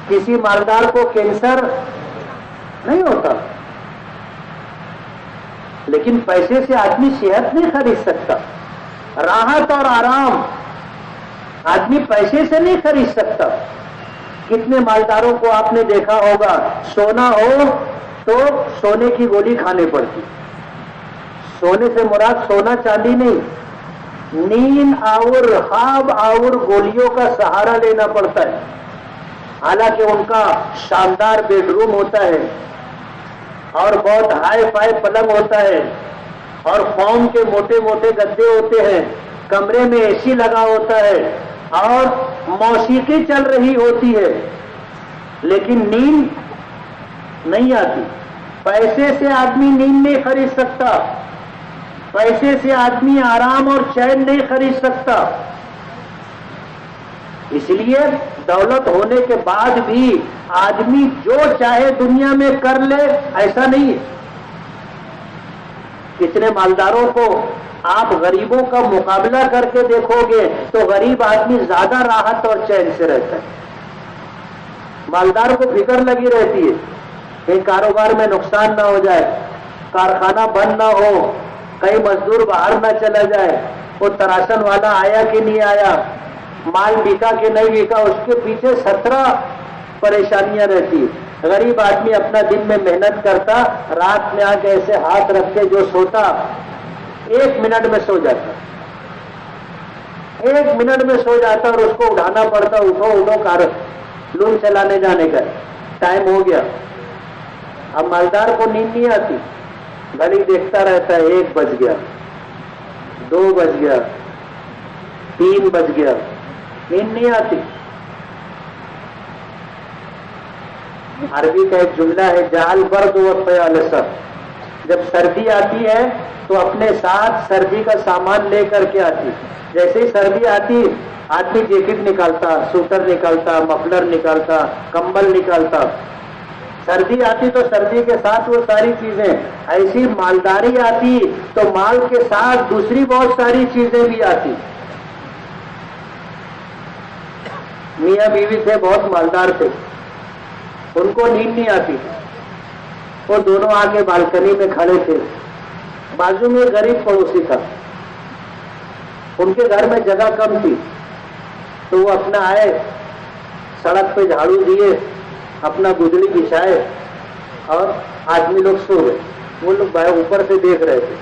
کسی مالدار کو کینسر نہیں ہوتا. لیکن پیسے سے آدمی صحت نہیں خرید سکتا, راحت اور آرام آدمی پیسے سے نہیں خرید سکتا. کتنے مالداروں کو آپ نے دیکھا ہوگا, سونا ہو تو سونے کی گولی کھانے پڑتی. سونے سے مراد سونا چاندی نہیں, نیند اور خواب اور گولیوں کا سہارا لینا پڑتا ہے. حالانکہ ان کا شاندار بیڈ روم ہوتا ہے اور بہت ہائی فائی پلنگ ہوتا ہے اور فوم کے موٹے موٹے گدے ہوتے ہیں, کمرے میں اے سی لگا ہوتا ہے اور موسیقی چل رہی ہوتی ہے, لیکن نیند نہیں آتی. پیسے سے آدمی نیند نہیں خرید سکتا, پیسے سے آدمی آرام اور چین نہیں خرید سکتا. اس لیے دولت ہونے کے بعد بھی آدمی جو چاہے دنیا میں کر لے, ایسا نہیں ہے. کتنے مالداروں کو آپ غریبوں کا مقابلہ کر کے دیکھو گے تو غریب آدمی زیادہ راحت اور چین سے رہتا ہے. مالدار کو فکر لگی رہتی ہے کہیں کاروبار میں نقصان نہ ہو جائے, کارخانہ بند نہ ہو, کہیں مزدور باہر نہ چلا جائے, وہ تراشن والا آیا کہ نہیں آیا, مال بکا کہ نہیں بکا, اس کے پیچھے 17 پریشانیاں رہتی. غریب آدمی اپنا دن میں محنت کرتا, رات میں آ کے ایسے ہاتھ رکھ کے جو سوتا 1 منٹ میں سو جاتا, 1 منٹ میں سو جاتا اور اس کو اٹھانا پڑتا, اٹھو اٹھو کار لون چلانے جانے کا ٹائم ہو گیا. اب مالدار کو نیند نہیں آتی, گھڑی دیکھتا رہتا ہے, 1 بج گیا, 2 بج گیا, 3 بج گیا, نیند نہیں آتی. عربی کا ایک جملہ ہے جعل برد و فیال سر، جب سردی آتی ہے تو اپنے ساتھ سردی کا سامان لے کر کے آتی، جیسے ہی سردی آتی آدمی جیکٹ نکالتا، سوٹر نکالتا، مفلر نکالتا، کمبل نکالتا، سردی آتی تو سردی کے ساتھ وہ ساری چیزیں، ایسی مالداری آتی تو مال کے ساتھ دوسری بہت ساری چیزیں بھی آتی۔ میاں بیوی تھے، بہت مالدار تھے، ان کو نیند نہیں آتی، وہ دونوں آگے بالکنی میں کھڑے تھے، بازو میں غریب پڑوسی تھا، ان کے گھر میں جگہ کم تھی، تو وہ اپنا آئے، سڑک پہ جھاڑو دیے، اپنا گدڑی بچھائے اور آدمی لوگ سو گئے، وہ لوگ اوپر سے دیکھ رہے تھے،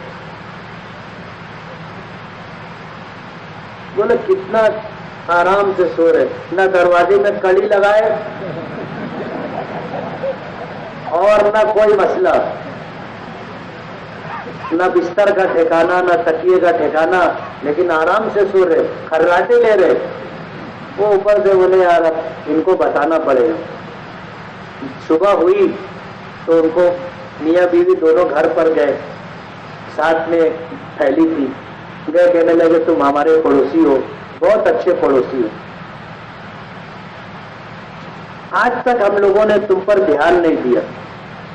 بولے کتنا آرام سے سو رہے، نہ دروازے میں کڑی لگائے اور نہ کوئی مسئلہ، نہ بستر کا ٹھکانا، نہ تکیے کا ٹھکانا، لیکن آرام سے سو رہے، خراٹے لے رہے۔ وہ اوپر سے بولے یار اب ان کو بتانا پڑے گا۔ صبح ہوئی تو ان کو میاں بیوی دونوں گھر پر گئے، ساتھ میں تھیلی تھی، گئے کہنے لگے تم ہمارے پڑوسی ہو، بہت اچھے پڑوسی ہو، آج تک ہم لوگوں نے تم پر دھیان نہیں دیا،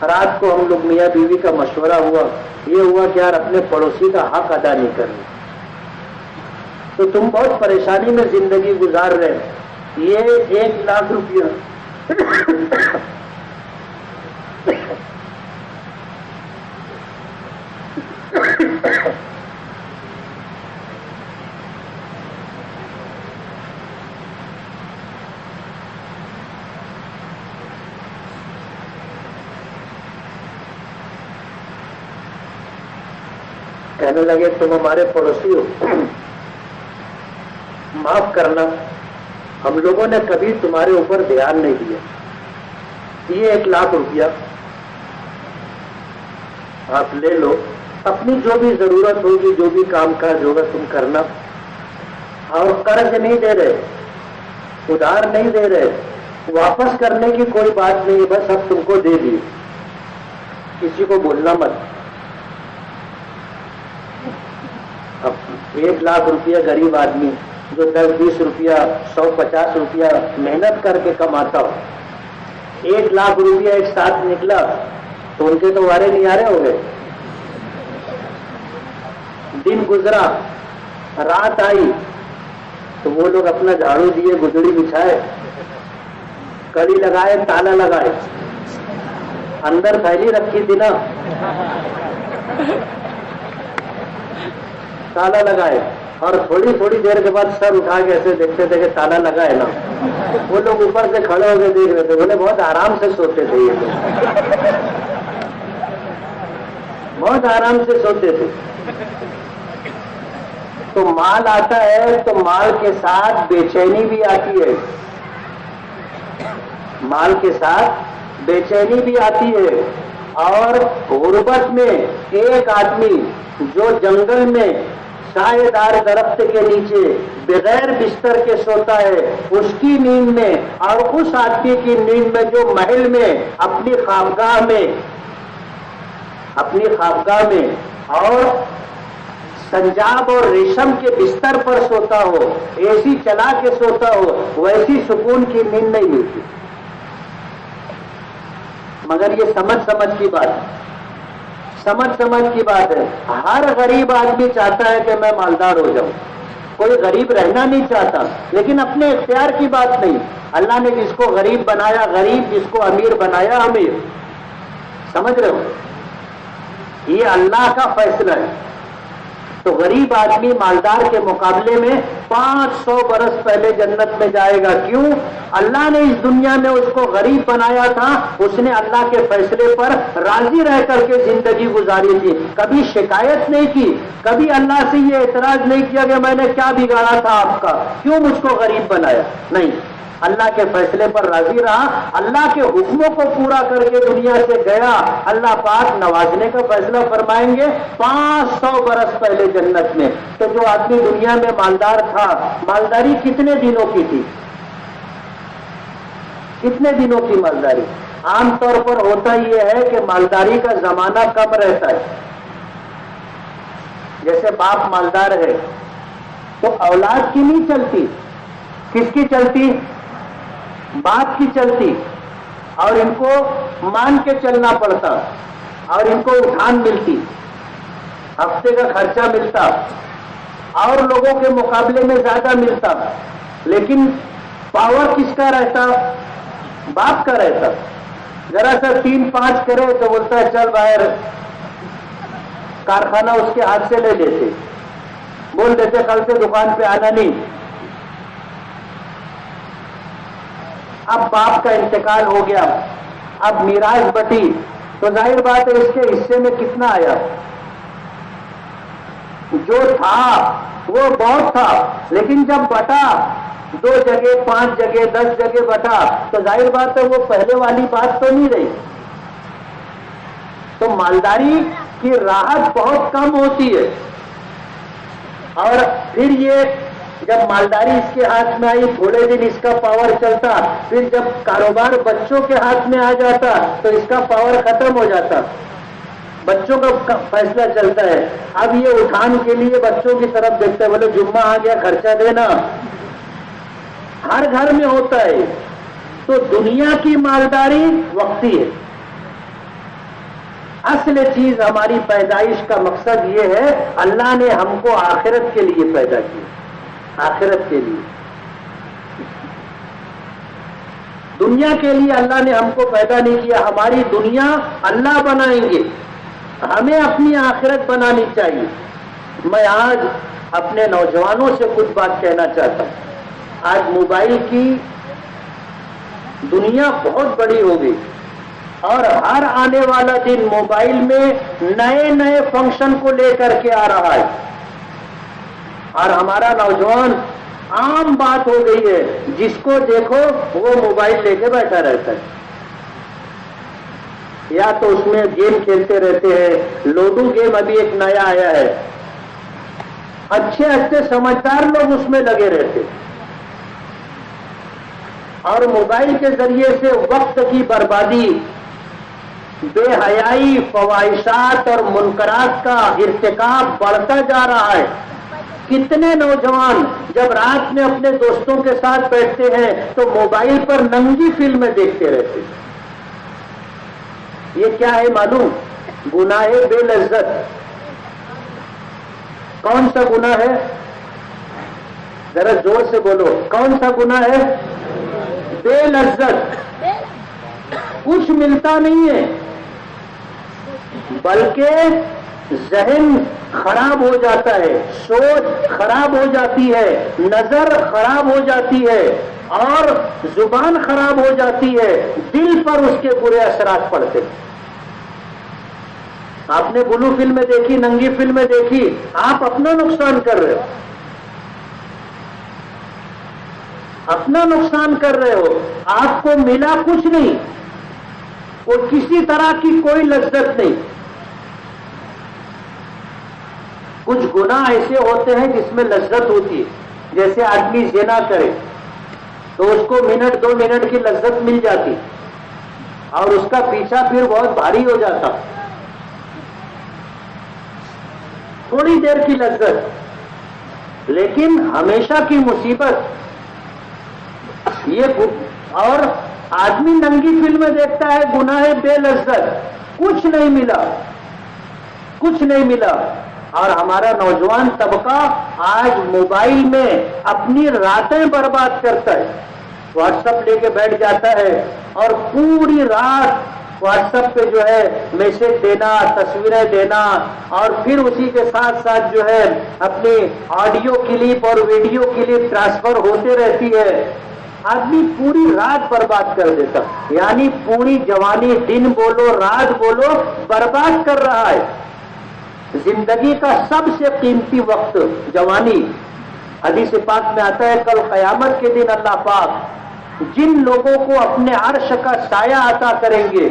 رات کو ہم لوگ میاں بیوی کا مشورہ ہوا، یہ ہوا کہ یار اپنے پڑوسی کا حق ادا نہیں کرنا، تو تم بہت پریشانی میں زندگی گزار رہے، یہ 1,00,000 روپیہ کہنے لگے تم ہمارے پڑوسی ہو، معاف کرنا، ہم لوگوں نے کبھی تمہارے اوپر دھیان نہیں دیا، یہ 1,00,000 روپیہ آپ لے لو، اپنی جو بھی ضرورت ہوگی، جو بھی کام کاج ہوگا تم کرنا، اور قرض نہیں دے رہے، ادھار نہیں دے رہے، واپس کرنے کی کوئی بات نہیں، بس اب تم کو دے دیے، کسی کو بولنا مت۔ اب 1,00,000 روپیہ غریب آدمی جو 10-20 روپیہ 100-50 روپیہ محنت کر کے کماتا ہو، 1,00,000 روپیہ ایک ساتھ نکلا تو ان کے تو وارے نیارے ہو گئے۔ دن گزرا، رات آئی تو وہ لوگ اپنا جھاڑو دیے، گدڑی بچھائے، کڑی لگائے، تالا لگائے، اندر تھیلی رکھی تھی نا، تالا لگائے، اور تھوڑی تھوڑی دیر کے بعد سر اٹھا کے ایسے دیکھتے تھے کہ تالا لگا ہے نا، وہ لوگ اوپر سے کھڑے ہو کے دیکھ رہے تھے، بولے بہت آرام سے سوتے تھے یہ لوگ، بہت آرام سے سوتے تھے۔ تو مال آتا ہے تو مال کے ساتھ بے چینی بھی آتی ہے، مال کے ساتھ بے چینی بھی آتی ہے، اور غربت میں ایک آدمی جو جنگل میں سایہ دار درخت کے نیچے بغیر بستر کے سوتا ہے، اس کی نیند میں، اور اس آدمی کی نیند میں جو محل میں اپنی خوابگاہ میں اور سنجاب اور ریشم کے بستر پر سوتا ہو، اے سی چلا کے سوتا ہو، ویسی سکون کی نیند نہیں ملتی۔ مگر یہ سمجھ کی بات ہے، ہر غریب آدمی چاہتا ہے کہ میں مالدار ہو جاؤں، کوئی غریب رہنا نہیں چاہتا، لیکن اپنے اختیار کی بات نہیں، اللہ نے جس کو غریب بنایا غریب، جس کو امیر بنایا امیر، سمجھ رہے ہو، یہ اللہ کا فیصلہ ہے۔ تو غریب آدمی مالدار کے مقابلے میں 500 برس پہلے جنت میں جائے گا، کیوں؟ اللہ نے اس دنیا میں اس کو غریب بنایا تھا، اس نے اللہ کے فیصلے پر راضی رہ کر کے زندگی گزاری تھی، کبھی شکایت نہیں کی، کبھی اللہ سے یہ اعتراض نہیں کیا کہ میں نے کیا بگاڑا تھا آپ کا، کیوں مجھ کو غریب بنایا، نہیں، اللہ کے فیصلے پر راضی رہا، اللہ کے حکموں کو پورا کر کے دنیا سے گیا، اللہ پاک نوازنے کا فیصلہ فرمائیں گے 500 برس پہلے جنت میں۔ تو جو آدمی دنیا میں مالدار تھا، مالداری کتنے دنوں کی تھی؟ کتنے دنوں کی مالداری؟ عام طور پر ہوتا یہ ہے کہ مالداری کا زمانہ کم رہتا ہے. جیسے باپ مالدار ہے تو اولاد کی نہیں چلتی، کس کی چلتی؟ باپ کی چلتی، اور ان کو مان کے چلنا پڑتا، اور ان کو اٹھان ملتی، ہفتے کا خرچہ ملتا، اور لوگوں کے مقابلے میں زیادہ ملتا، لیکن پاور کس کا رہتا؟ باپ کا رہتا. ذرا سا 3-5 کرے تو بولتا ہے چل باہر، کارخانہ اس کے ہاتھ سے لے لیتے، بول دیتے کل سے دکان پہ آنا نہیں. اب باپ کا انتقال ہو گیا، اب میراث بٹی تو ظاہر بات ہے اس کے حصے میں کتنا آیا؟ جو تھا وہ بہت تھا، لیکن جب بٹا 2 جگہ 5 جگہ 10 جگہ بٹا تو ظاہر بات ہے وہ پہلے والی بات تو نہیں رہی. تو مالداری کی راحت بہت کم ہوتی ہے. اور پھر یہ جب مالداری اس کے ہاتھ میں آئی تھوڑے دن اس کا پاور چلتا، پھر جب کاروبار بچوں کے ہاتھ میں آ جاتا تو اس کا پاور ختم ہو جاتا، بچوں کا فیصلہ چلتا ہے. اب یہ اٹھان کے لیے بچوں کی طرف دیکھتے ہیں، بولے جمعہ آ گیا خرچہ دینا، ہر گھر میں ہوتا ہے. تو دنیا کی مالداری وقتی ہے. اصل چیز ہماری پیدائش کا مقصد یہ ہے، اللہ نے ہم کو آخرت کے لیے پیدا کیا، آخرت کے لیے. دنیا کے لیے اللہ نے ہم کو پیدا نہیں کیا. ہماری دنیا اللہ بنائیں گے، ہمیں اپنی آخرت بنانی چاہیے. میں آج اپنے نوجوانوں سے کچھ بات کہنا چاہتا ہوں. آج موبائل کی دنیا بہت بڑی ہو گئی، اور ہر آنے والا دن موبائل میں نئے نئے فنکشن کو لے کر کے آ رہا ہے. اور ہمارا نوجوان عام بات ہو گئی ہے، جس کو دیکھو وہ موبائل لے کے بیٹھا رہتا ہے، یا تو اس میں گیم کھیلتے رہتے ہیں. لوڈو گیم ابھی ایک نیا آیا ہے، اچھے اچھے سمجھدار لوگ اس میں لگے رہتے، اور موبائل کے ذریعے سے وقت کی بربادی، بے حیائی، فواہشات اور منکرات کا ارتکاب بڑھتا جا رہا ہے. کتنے نوجوان جب رات میں اپنے دوستوں کے ساتھ بیٹھتے ہیں تو موبائل پر ننگی فلمیں دیکھتے رہتے ہیں. یہ کیا ہے معلوم؟ گناہ بے لذت. کون سا گناہ ہے؟ ذرا زور سے بولو، کون سا گناہ ہے؟ بے لذت. کچھ ملتا نہیں ہے، بلکہ ذہن خراب ہو جاتا ہے، سوچ خراب ہو جاتی ہے، نظر خراب ہو جاتی ہے، اور زبان خراب ہو جاتی ہے، دل پر اس کے برے اثرات پڑتے ہیں. آپ نے بلو فلمیں دیکھی، ننگی فلمیں دیکھی، آپ اپنا نقصان کر رہے ہو، اپنا نقصان کر رہے ہو. آپ کو ملا کچھ نہیں، وہ کسی طرح کی کوئی لذت نہیں. کچھ گناہ ایسے ہوتے ہیں جس میں لذت ہوتی ہے، جیسے آدمی زنا کرے تو اس کو منٹ 2 منٹ کی لذت مل جاتی، اور اس کا پیچھا پھر بہت بھاری ہو جاتا. تھوڑی دیر کی لذت، لیکن ہمیشہ کی مصیبت یہ. اور آدمی ننگی فلمیں دیکھتا ہے، گناہ بے لذت، کچھ نہیں ملا، کچھ نہیں ملا. اور ہمارا نوجوان طبقہ آج موبائل میں اپنی راتیں برباد کرتا ہے. واٹس ایپ لے کے بیٹھ جاتا ہے اور پوری رات واٹس ایپ پہ جو ہے میسج دینا، تصویریں دینا، اور پھر اسی کے ساتھ ساتھ جو ہے اپنی آڈیو کلپ اور ویڈیو کلپ ٹرانسفر ہوتے رہتی ہے. آدمی پوری رات برباد کر دیتا، یعنی پوری جوانی، دن بولو رات بولو، برباد کر رہا ہے. زندگی کا سب سے قیمتی وقت جوانی. حدیث پاک میں آتا ہے کل قیامت کے دن اللہ پاک جن لوگوں کو اپنے عرش کا سایہ عطا کریں گے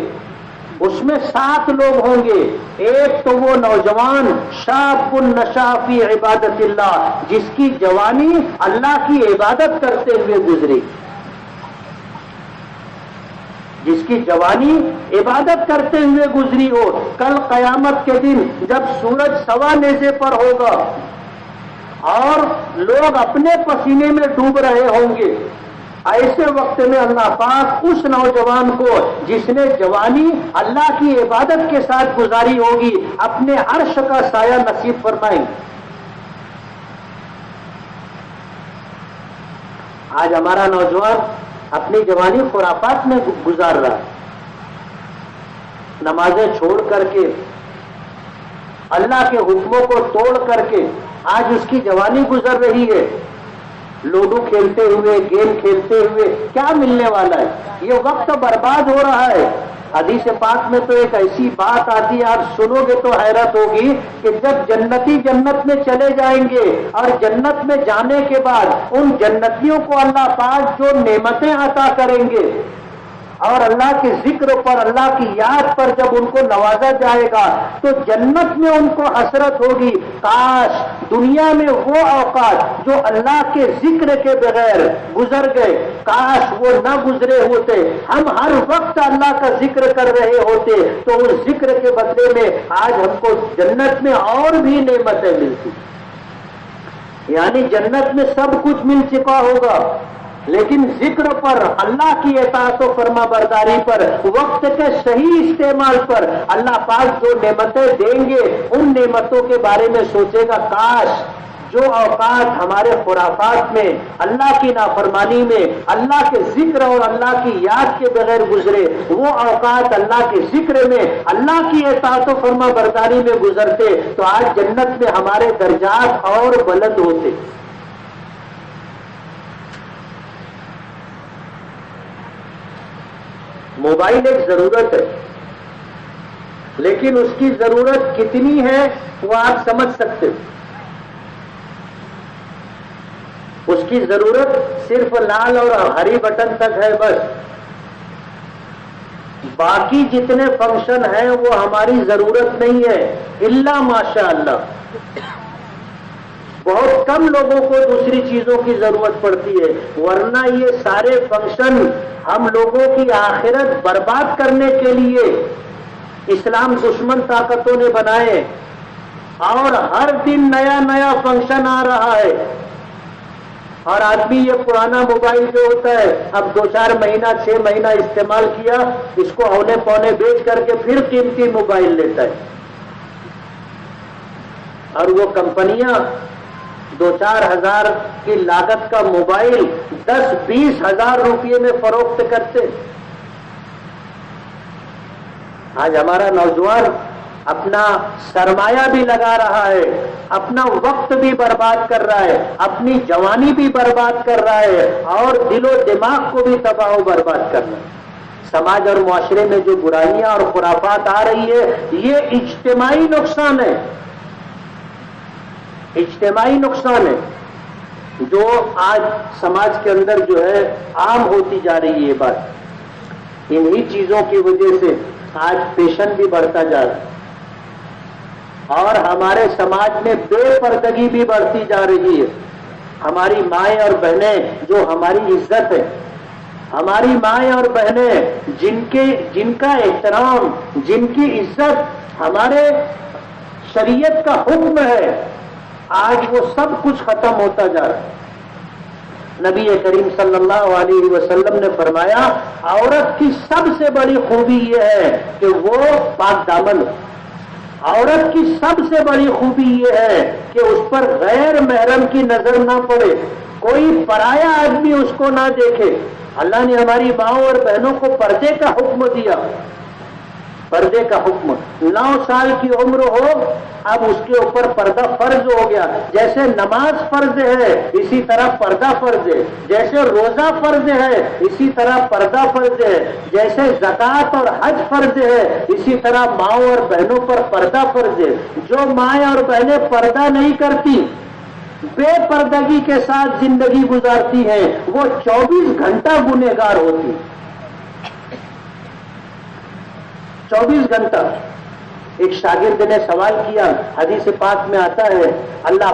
اس میں 7 لوگ ہوں گے. ایک تو وہ نوجوان شاب نشا فی عبادت اللہ، جس کی جوانی اللہ کی عبادت کرتے ہوئے گزری. جس کی جوانی عبادت کرتے ہوئے گزری ہو، کل قیامت کے دن جب سورج سوا نیزے پر ہوگا اور لوگ اپنے پسینے میں ڈوب رہے ہوں گے، ایسے وقت میں اللہ پاک اس نوجوان کو جس نے جوانی اللہ کی عبادت کے ساتھ گزاری ہوگی اپنے عرش کا سایہ نصیب فرمائیں۔ آج ہمارا نوجوان اپنی جوانی خرافات میں گزار رہا ہے، نمازیں چھوڑ کر کے، اللہ کے حکموں کو توڑ کر کے آج اس کی جوانی گزر رہی ہے، لوڈو کھیلتے ہوئے، گیم کھیلتے ہوئے۔ کیا ملنے والا ہے؟ یہ وقت برباد ہو رہا ہے۔ حدیث پاک میں تو ایک ایسی بات آتی ہے، آپ سنو گے تو حیرت ہوگی کہ جب جنتی جنت میں چلے جائیں گے اور جنت میں جانے کے بعد ان جنتیوں کو اللہ پاک جو نعمتیں عطا کریں گے اور اللہ کے ذکر پر، اللہ کی یاد پر جب ان کو نوازا جائے گا تو جنت میں ان کو حسرت ہوگی، کاش دنیا میں وہ اوقات جو اللہ کے ذکر کے بغیر گزر گئے، کاش وہ نہ گزرے ہوتے، ہم ہر وقت اللہ کا ذکر کر رہے ہوتے تو اس ذکر کے بدلے میں آج ہم کو جنت میں اور بھی نعمتیں ملتی۔ یعنی جنت میں سب کچھ مل چکا ہوگا، لیکن ذکر پر، اللہ کی اطاعت و فرما برداری پر، وقت کے صحیح استعمال پر اللہ پاک جو نعمتیں دیں گے ان نعمتوں کے بارے میں سوچے گا، کاش جو اوقات ہمارے خرافات میں، اللہ کی نافرمانی میں، اللہ کے ذکر اور اللہ کی یاد کے بغیر گزرے، وہ اوقات اللہ کے ذکر میں، اللہ کی اطاعت و فرما برداری میں گزرتے تو آج جنت میں ہمارے درجات اور بلند ہوتے۔ موبائل ایک ضرورت ہے، لیکن اس کی ضرورت کتنی ہے وہ آپ سمجھ سکتے ہیں۔ اس کی ضرورت صرف لال اور ہری بٹن تک ہے بس، باقی جتنے فنکشن ہیں وہ ہماری ضرورت نہیں ہے، الا ماشاء اللہ۔ بہت کم لوگوں کو دوسری چیزوں کی ضرورت پڑتی ہے، ورنہ یہ سارے فنکشن ہم لوگوں کی آخرت برباد کرنے کے لیے اسلام دشمن طاقتوں نے بنائے، اور ہر دن نیا نیا فنکشن آ رہا ہے، اور آدمی یہ پرانا موبائل جو ہوتا ہے اب 2-4 مہینہ 6 مہینہ استعمال کیا، اس کو اونے پونے بیچ کر کے پھر قیمتی موبائل لیتا ہے، اور وہ کمپنیاں 2-4 ہزار کی لاگت کا موبائل 10-20 ہزار روپے میں فروخت کرتے۔ آج ہمارا نوجوان اپنا سرمایہ بھی لگا رہا ہے، اپنا وقت بھی برباد کر رہا ہے، اپنی جوانی بھی برباد کر رہا ہے، اور دل و دماغ کو بھی تباہ و برباد کر رہا ہے۔ سماج اور معاشرے میں جو برائیاں اور خرافات آ رہی ہے یہ اجتماعی نقصان ہے، اجتماعی نقصان ہے، جو آج سماج کے اندر جو ہے عام ہوتی جا رہی ہے بات۔ انہی چیزوں کی وجہ سے آج فیشن بھی بڑھتا جا رہا ہے، اور ہمارے سماج میں بے پردگی بھی بڑھتی جا رہی ہے۔ ہماری مائیں اور بہنیں جو ہماری عزت ہے، ہماری مائیں اور بہنیں جن کا احترام، جن کی عزت ہمارے شریعت کا حکم ہے، آج وہ سب کچھ ختم ہوتا جا رہا ہے۔ نبی کریم صلی اللہ علیہ وسلم نے فرمایا، عورت کی سب سے بڑی خوبی یہ ہے کہ وہ پاک دامن ہے۔ عورت کی سب سے بڑی خوبی یہ ہے کہ اس پر غیر محرم کی نظر نہ پڑے، کوئی پرایا آدمی اس کو نہ دیکھے۔ اللہ نے ہماری ماؤں اور بہنوں کو پردے کا حکم دیا، پردے کا حکم۔ 9 سال کی عمر ہو اب اس کے اوپر پردہ فرض ہو گیا، جیسے نماز فرض ہے اسی طرح پردہ فرض ہے، جیسے روزہ فرض ہے اسی طرح پردہ فرض ہے، جیسے زکوٰۃ اور حج فرض ہے اسی طرح ماؤں اور بہنوں پر پردہ فرض ہے۔ جو مائیں اور بہنیں پردہ نہیں کرتی، بے پردگی کے ساتھ زندگی گزارتی ہیں، وہ 24 گھنٹہ گنہگار ہوتی، 24 گھنٹہ۔ ایک شاگرد نے سوال کیا، حدیث پاک میں آتا ہے اللہ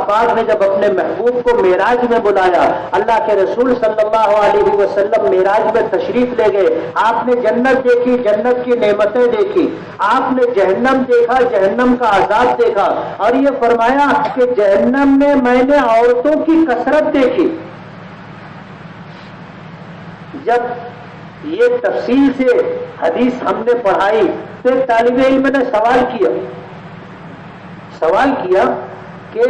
پاک نے جب اپنے محبوب کو معراج میں بلایا، اللہ کے رسول صلی اللہ علیہ وسلم معراج میں تشریف لے گئے، آپ نے جنت دیکھی، جنت کی نعمتیں دیکھی، آپ نے جہنم دیکھا، جہنم کا عذاب دیکھا، اور یہ فرمایا کہ جہنم میں میں نے عورتوں کی کثرت دیکھی۔ جب یہ تفصیل سے حدیث ہم نے پڑھائی تو ایک طالب علم نے سوال کیا کہ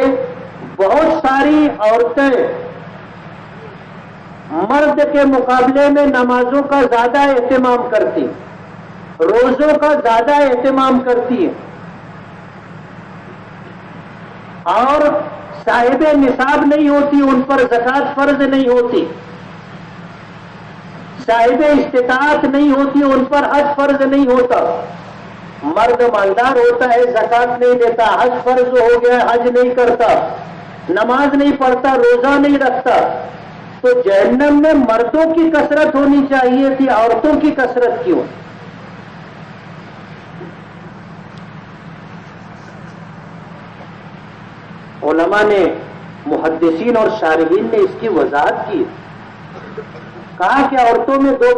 بہت ساری عورتیں مرد کے مقابلے میں نمازوں کا زیادہ اہتمام کرتی، روزوں کا زیادہ اہتمام کرتی ہیں، اور صاحب نصاب نہیں ہوتی، ان پر زکوٰۃ فرض نہیں ہوتی، صاحب استطاعت نہیں ہوتی، ان پر حج فرض نہیں ہوتا۔ مرد مالدار ہوتا ہے، زکوٰۃ نہیں دیتا، حج فرض ہو گیا، حج نہیں کرتا، نماز نہیں پڑھتا، روزہ نہیں رکھتا، تو جہنم میں مردوں کی کثرت ہونی چاہیے تھی، عورتوں کی کثرت کیوں؟ علماء نے، محدثین اور شارحین نے اس کی وضاحت کی، کہا کہ عورتوں میں دو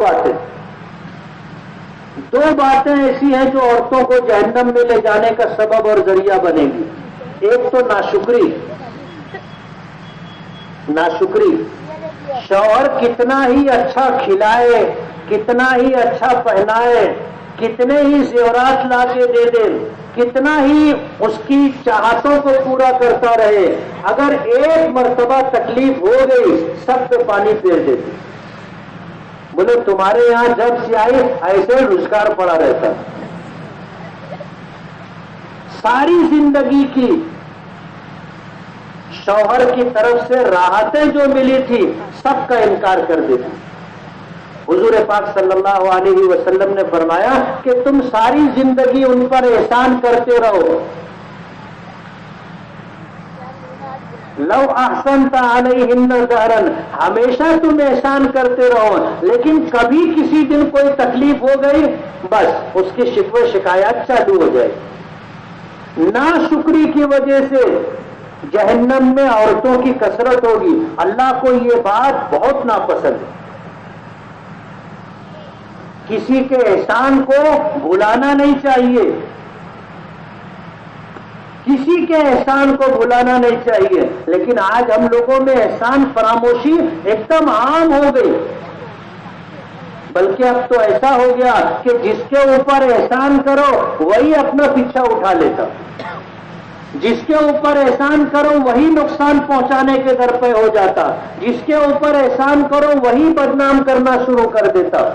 باتیں ایسی ہیں جو عورتوں کو جہنم میں لے جانے کا سبب اور ذریعہ بنے گی۔ ایک تو ناشکری، شوہر کتنا ہی اچھا کھلائے، کتنا ہی اچھا پہنائے، کتنے ہی زیورات لا کے دے دے، کتنا ہی اس کی چاہتوں کو پورا کرتا رہے، اگر ایک مرتبہ تکلیف ہو گئی سب پہ پانی پھیر دیتی۔ بولے تمہارے یہاں جب سے آئی ایسے روزگار پڑا رہتا، ساری زندگی کی شوہر کی طرف سے راحتیں جو ملی تھی سب کا انکار کر دیتی۔ حضور پاک صلی اللہ علیہ وسلم نے فرمایا کہ تم ساری زندگی ان پر احسان کرتے رہو، لو احسنت علیہن دہرا، ہمیشہ تم احسان کرتے رہو، لیکن کبھی کسی دن کوئی تکلیف ہو گئی بس اس کی شکوے شکایات چالو ہو جائے۔ ناشکری کی وجہ سے جہنم میں عورتوں کی کثرت ہوگی۔ اللہ کو یہ بات بہت ناپسند ہے۔ کسی کے احسان کو بھلانا نہیں چاہیے، کسی کے احسان کو بھلانا نہیں چاہیے، لیکن آج ہم لوگوں میں احسان فراموشی ایک دم عام ہو گئی، بلکہ اب تو ایسا ہو گیا کہ جس کے اوپر احسان کرو وہی اپنا پیچھا اٹھا لیتا، جس کے اوپر احسان کرو وہی نقصان پہنچانے کے در پہ ہو جاتا، جس کے اوپر احسان کرو وہی بدنام کرنا شروع کر دیتا۔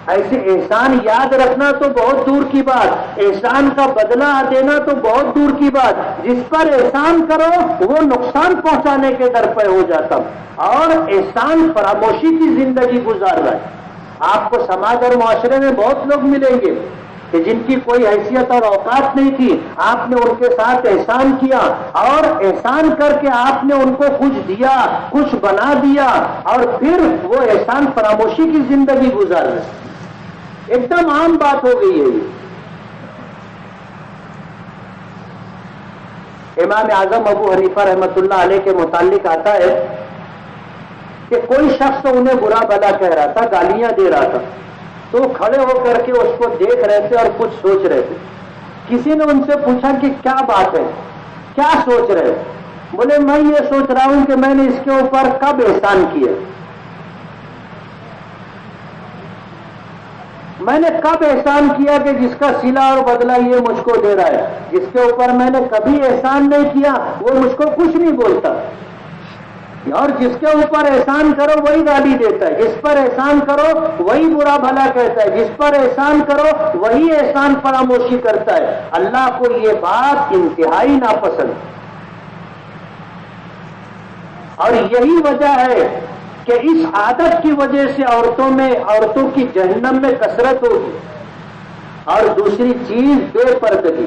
ایسے احسان یاد رکھنا تو بہت دور کی بات، احسان کا بدلہ دینا تو بہت دور کی بات، جس پر احسان کرو وہ نقصان پہنچانے کے در پہ ہو جاتا، اور احسان فراموشی کی زندگی گزار رہا ہے۔ آپ کو سماج اور معاشرے میں بہت لوگ ملیں گے کہ جن کی کوئی حیثیت اور اوقات نہیں تھی، آپ نے ان کے ساتھ احسان کیا، اور احسان کر کے آپ نے ان کو کچھ دیا، کچھ بنا دیا، اور پھر وہ احسان فراموشی کی زندگی گزار رہے ہیں۔ ایک دم عام بات ہو گئی ہے۔ امام اعظم ابو حنیفہ رحمۃ اللہ علیہ کے متعلق آتا ہے کہ کوئی شخص انہیں برا بھلا کہہ رہا تھا، گالیاں دے رہا تھا، تو کھڑے ہو کر کے اس کو دیکھ رہے تھے اور کچھ سوچ رہے تھے۔ کسی نے ان سے پوچھا کہ کیا بات ہے، کیا سوچ رہے؟ بولے میں یہ سوچ رہا ہوں کہ میں نے اس کے اوپر کب احسان کیا، میں نے کب احسان کیا کہ جس کا صلہ اور بدلہ یہ مجھ کو دے رہا ہے۔ جس کے اوپر میں نے کبھی احسان نہیں کیا وہ مجھ کو کچھ نہیں بولتا، اور جس کے اوپر احسان کرو وہی گالی دیتا ہے، جس پر احسان کرو وہی برا بھلا کہتا ہے، جس پر احسان کرو وہی احسان فراموشی کرتا ہے۔ اللہ کو یہ بات انتہائی ناپسند، اور یہی وجہ ہے کہ اس عادت کی وجہ سے عورتوں کی جہنم میں کثرت ہوگی۔ اور دوسری چیز بے پردگی،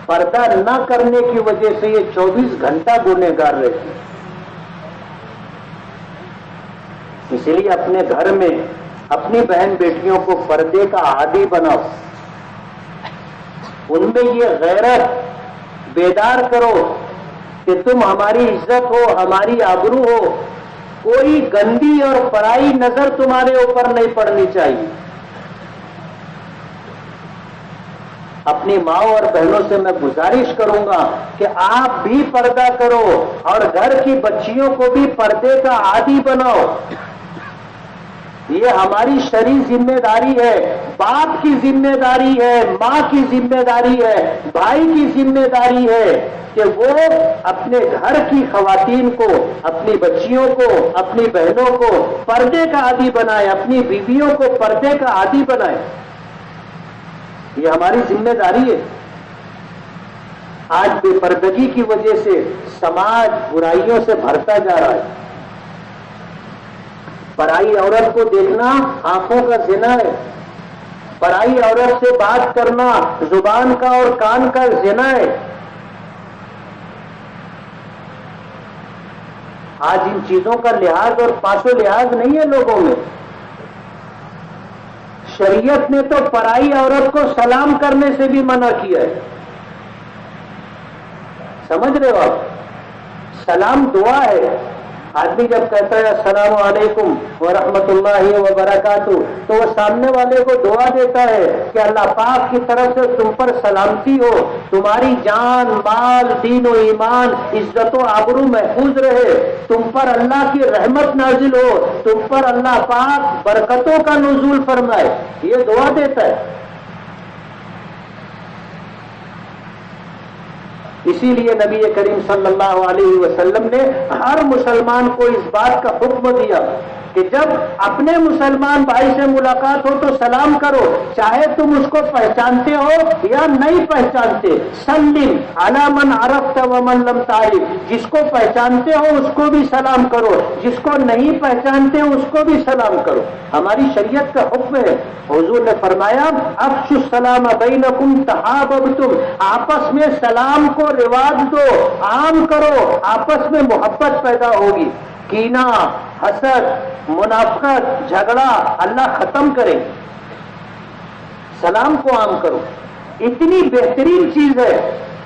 پردہ نہ کرنے کی وجہ سے یہ 24 گھنٹہ گنہگار رہتی ہے۔ اس لیے اپنے گھر میں اپنی بہن بیٹیوں کو پردے کا عادی بناؤ، ان میں یہ غیرت بیدار کرو کہ تم ہماری عزت ہو، ہماری آبرو ہو، کوئی گندی اور پرائی نظر تمہارے اوپر نہیں پڑنی چاہیے۔ اپنی ماں اور بہنوں سے میں گزارش کروں گا کہ آپ بھی پردہ کرو اور گھر کی بچیوں کو بھی پردے کا عادی بناؤ۔ یہ ہماری شرعی ذمہ داری ہے، باپ کی ذمہ داری ہے، ماں کی ذمہ داری ہے، بھائی کی ذمہ داری ہے کہ وہ اپنے گھر کی خواتین کو، اپنی بچیوں کو، اپنی بہنوں کو پردے کا عادی بنائے، اپنی بیویوں کو پردے کا عادی بنائے۔ یہ ہماری ذمہ داری ہے۔ آج بے پردگی کی وجہ سے سماج برائیوں سے بھرتا جا رہا ہے۔ پرائی عورت کو دیکھنا آنکھوں کا زنا ہے، پرائی عورت سے بات کرنا زبان کا اور کان کا زنا ہے۔ آج ان چیزوں کا لحاظ اور پاس و لحاظ نہیں ہے لوگوں میں۔ شریعت نے تو پرائی عورت کو سلام کرنے سے بھی منع کیا ہے، سمجھ رہے ہو آپ؟ سلام دعا ہے۔ آدمی جب کہتا ہے السلام علیکم ورحمۃ اللہ وبرکاتہ تو وہ سامنے والے کو دعا دیتا ہے کہ اللہ پاک کی طرف سے تم پر سلامتی ہو، تمہاری جان، مال، دین و ایمان، عزت و آبرو محفوظ رہے، تم پر اللہ کی رحمت نازل ہو، تم پر اللہ پاک برکتوں کا نزول فرمائے، یہ دعا دیتا ہے۔ اسی لیے نبی کریم صلی اللہ علیہ وسلم نے ہر مسلمان کو اس بات کا حکم دیا کہ جب اپنے مسلمان بھائی سے ملاقات ہو تو سلام کرو، چاہے تم اس کو پہچانتے ہو یا نہیں پہچانتے۔ سلم علی من عرفت ومن لم تعرف، جس کو پہچانتے ہو اس کو بھی سلام کرو، جس کو نہیں پہچانتے اس کو بھی سلام کرو۔ ہماری شریعت کا حکم ہے۔ حضور نے فرمایا افشوا السلام بینکم تحاببتم، آپس میں سلام کو رواج دو، عام کرو، آپس میں محبت پیدا ہوگی۔ کینہ، حسد، منافقت، جھگڑا اللہ ختم کرے، سلام کو عام کرو۔ اتنی بہترین چیز ہے،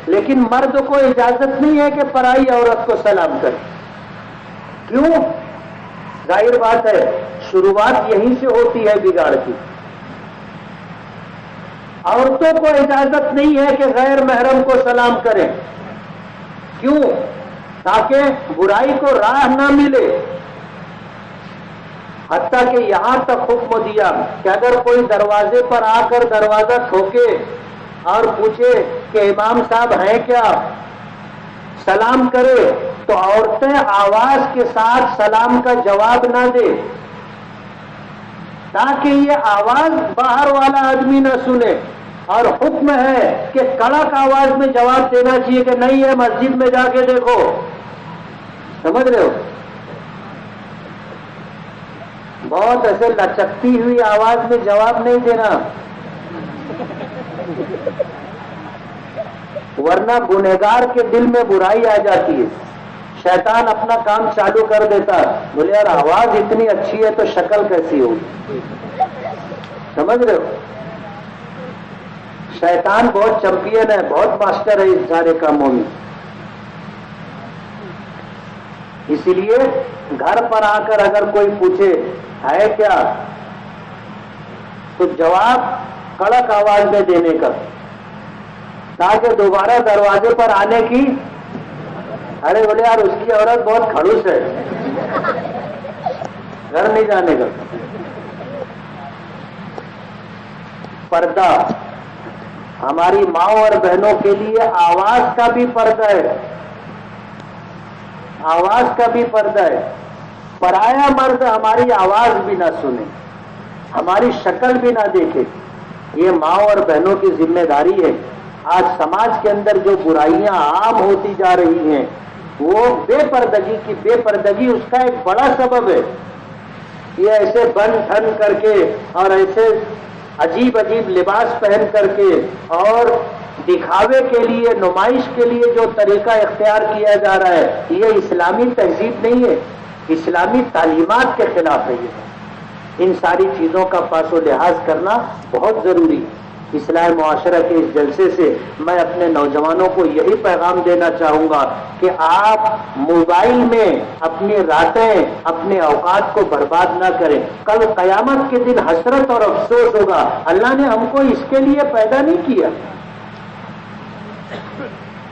لیکن مرد کو اجازت نہیں ہے کہ پرائی عورت کو سلام کرے۔ کیوں؟ ظاہر بات ہے، شروعات یہیں سے ہوتی ہے بگاڑ کی۔ عورتوں کو اجازت نہیں ہے کہ غیر محرم کو سلام کریں۔ کیوں؟ تاکہ برائی کو راہ نہ ملے۔ حتیٰ کہ یہاں تک حکم دیا کہ اگر کوئی دروازے پر آ کر دروازہ ٹھوکے اور پوچھے کہ امام صاحب ہیں کیا، سلام کرے تو عورتیں آواز کے ساتھ سلام کا جواب نہ دے، تاکہ یہ آواز باہر والا آدمی نہ سنے۔ اور حکم ہے کہ کڑک آواز میں جواب دینا چاہیے کہ نہیں ہے، مسجد میں جا کے دیکھو۔ سمجھ رہے ہو؟ بہت ایسے لچکتی ہوئی آواز میں جواب نہیں دینا، ورنہ گنہگار کے دل میں برائی آ جاتی ہے، شیطان اپنا کام چالو کر دیتا۔ بولے یار آواز اتنی اچھی ہے تو شکل کیسی ہوگی؟ سمجھ رہے ہو؟ شیطان بہت چمپئن ہے، بہت ماسٹر ہے اس سارے کاموں میں۔ اسی لیے گھر پر آ کر اگر کوئی پوچھے ہے کیا تو جواب کڑک آواز میں دینے کا، تاکہ دوبارہ دروازے پر آنے کی، ارے بولے یار اس کی عورت بہت کھڑوس ہے، گھر نہیں جانے کا۔ پردہ ہماری ماں اور بہنوں کے لیے آواز کا بھی پردہ ہے، آواز کا بھی پردہ ہے۔ پرایا مرد ہماری آواز بھی نہ سنے، ہماری شکل بھی نہ دیکھے، یہ ماں اور بہنوں کی ذمہ داری ہے۔ آج سماج کے اندر جو برائیاں عام ہوتی جا رہی ہیں وہ بے پردگی اس کا ایک بڑا سبب ہے۔ یہ ایسے بن ٹھن کر کے اور ایسے عجیب عجیب لباس پہن کر کے اور دکھاوے کے لیے، نمائش کے لیے جو طریقہ اختیار کیا جا رہا ہے، یہ اسلامی تہذیب نہیں ہے، اسلامی تعلیمات کے خلاف ہے۔ ان ساری چیزوں کا پاس و لحاظ کرنا بہت ضروری ہے۔ اصلاح معاشرہ کے اس جلسے سے میں اپنے نوجوانوں کو یہی پیغام دینا چاہوں گا کہ آپ موبائل میں اپنی راتیں، اپنے اوقات کو برباد نہ کریں۔ کل قیامت کے دن حسرت اور افسوس ہوگا، اللہ نے ہم کو اس کے لیے پیدا نہیں کیا،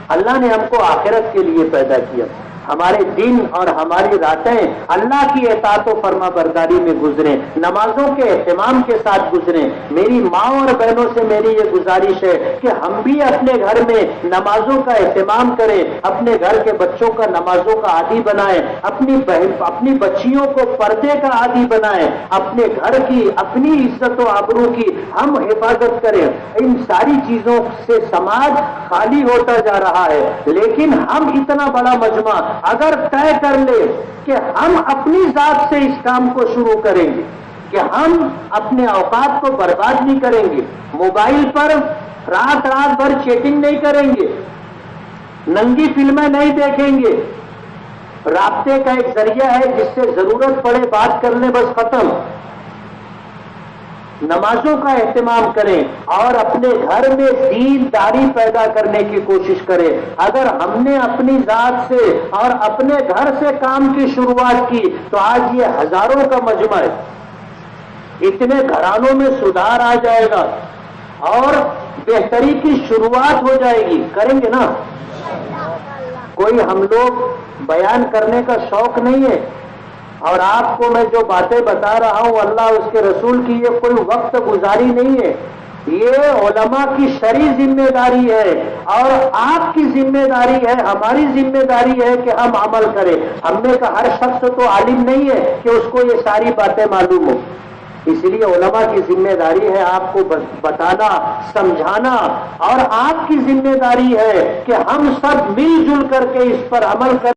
اللہ نے ہم کو آخرت کے لیے پیدا کیا۔ ہمارے دن اور ہماری راتیں اللہ کی اطاعت و فرما برداری میں گزریں، نمازوں کے اہتمام کے ساتھ گزریں۔ میری ماں اور بہنوں سے میری یہ گزارش ہے کہ ہم بھی اپنے گھر میں نمازوں کا اہتمام کریں، اپنے گھر کے بچوں کا نمازوں کا عادی بنائیں، اپنی بچیوں کو پردے کا عادی بنائیں، اپنے گھر کی، اپنی عزت و آبرو کی ہم حفاظت کریں۔ ان ساری چیزوں سے سماج خالی ہوتا جا رہا ہے، لیکن ہم اتنا بڑا مجمع اگر طے کر لے کہ ہم اپنی ذات سے اس کام کو شروع کریں گے کہ ہم اپنے اوقات کو برباد نہیں کریں گے، موبائل پر رات بھر چیٹنگ نہیں کریں گے، ننگی فلمیں نہیں دیکھیں گے، رابطے کا ایک ذریعہ ہے جس سے ضرورت پڑے بات کرنے بس ختم، نمازوں کا اہتمام کریں اور اپنے گھر میں دینداری پیدا کرنے کی کوشش کریں۔ اگر ہم نے اپنی ذات سے اور اپنے گھر سے کام کی شروعات کی تو آج یہ ہزاروں کا مجمع ہے، اتنے گھرانوں میں سدھار آ جائے گا اور بہتری کی شروعات ہو جائے گی۔ کریں گے نا؟ کوئی ہم لوگ بیان کرنے کا شوق نہیں ہے، اور آپ کو میں جو باتیں بتا رہا ہوں اللہ اس کے رسول کی یہ کوئی وقت گزاری نہیں ہے، یہ علماء کی شرعی ذمہ داری ہے اور آپ کی ذمہ داری ہے، ہماری ذمہ داری ہے کہ ہم عمل کریں۔ ہم میں کا ہر شخص تو عالم نہیں ہے کہ اس کو یہ ساری باتیں معلوم ہو، اس لیے علماء کی ذمہ داری ہے آپ کو بتانا، سمجھانا، اور آپ کی ذمہ داری ہے کہ ہم سب مل جل کر کے اس پر عمل کریں۔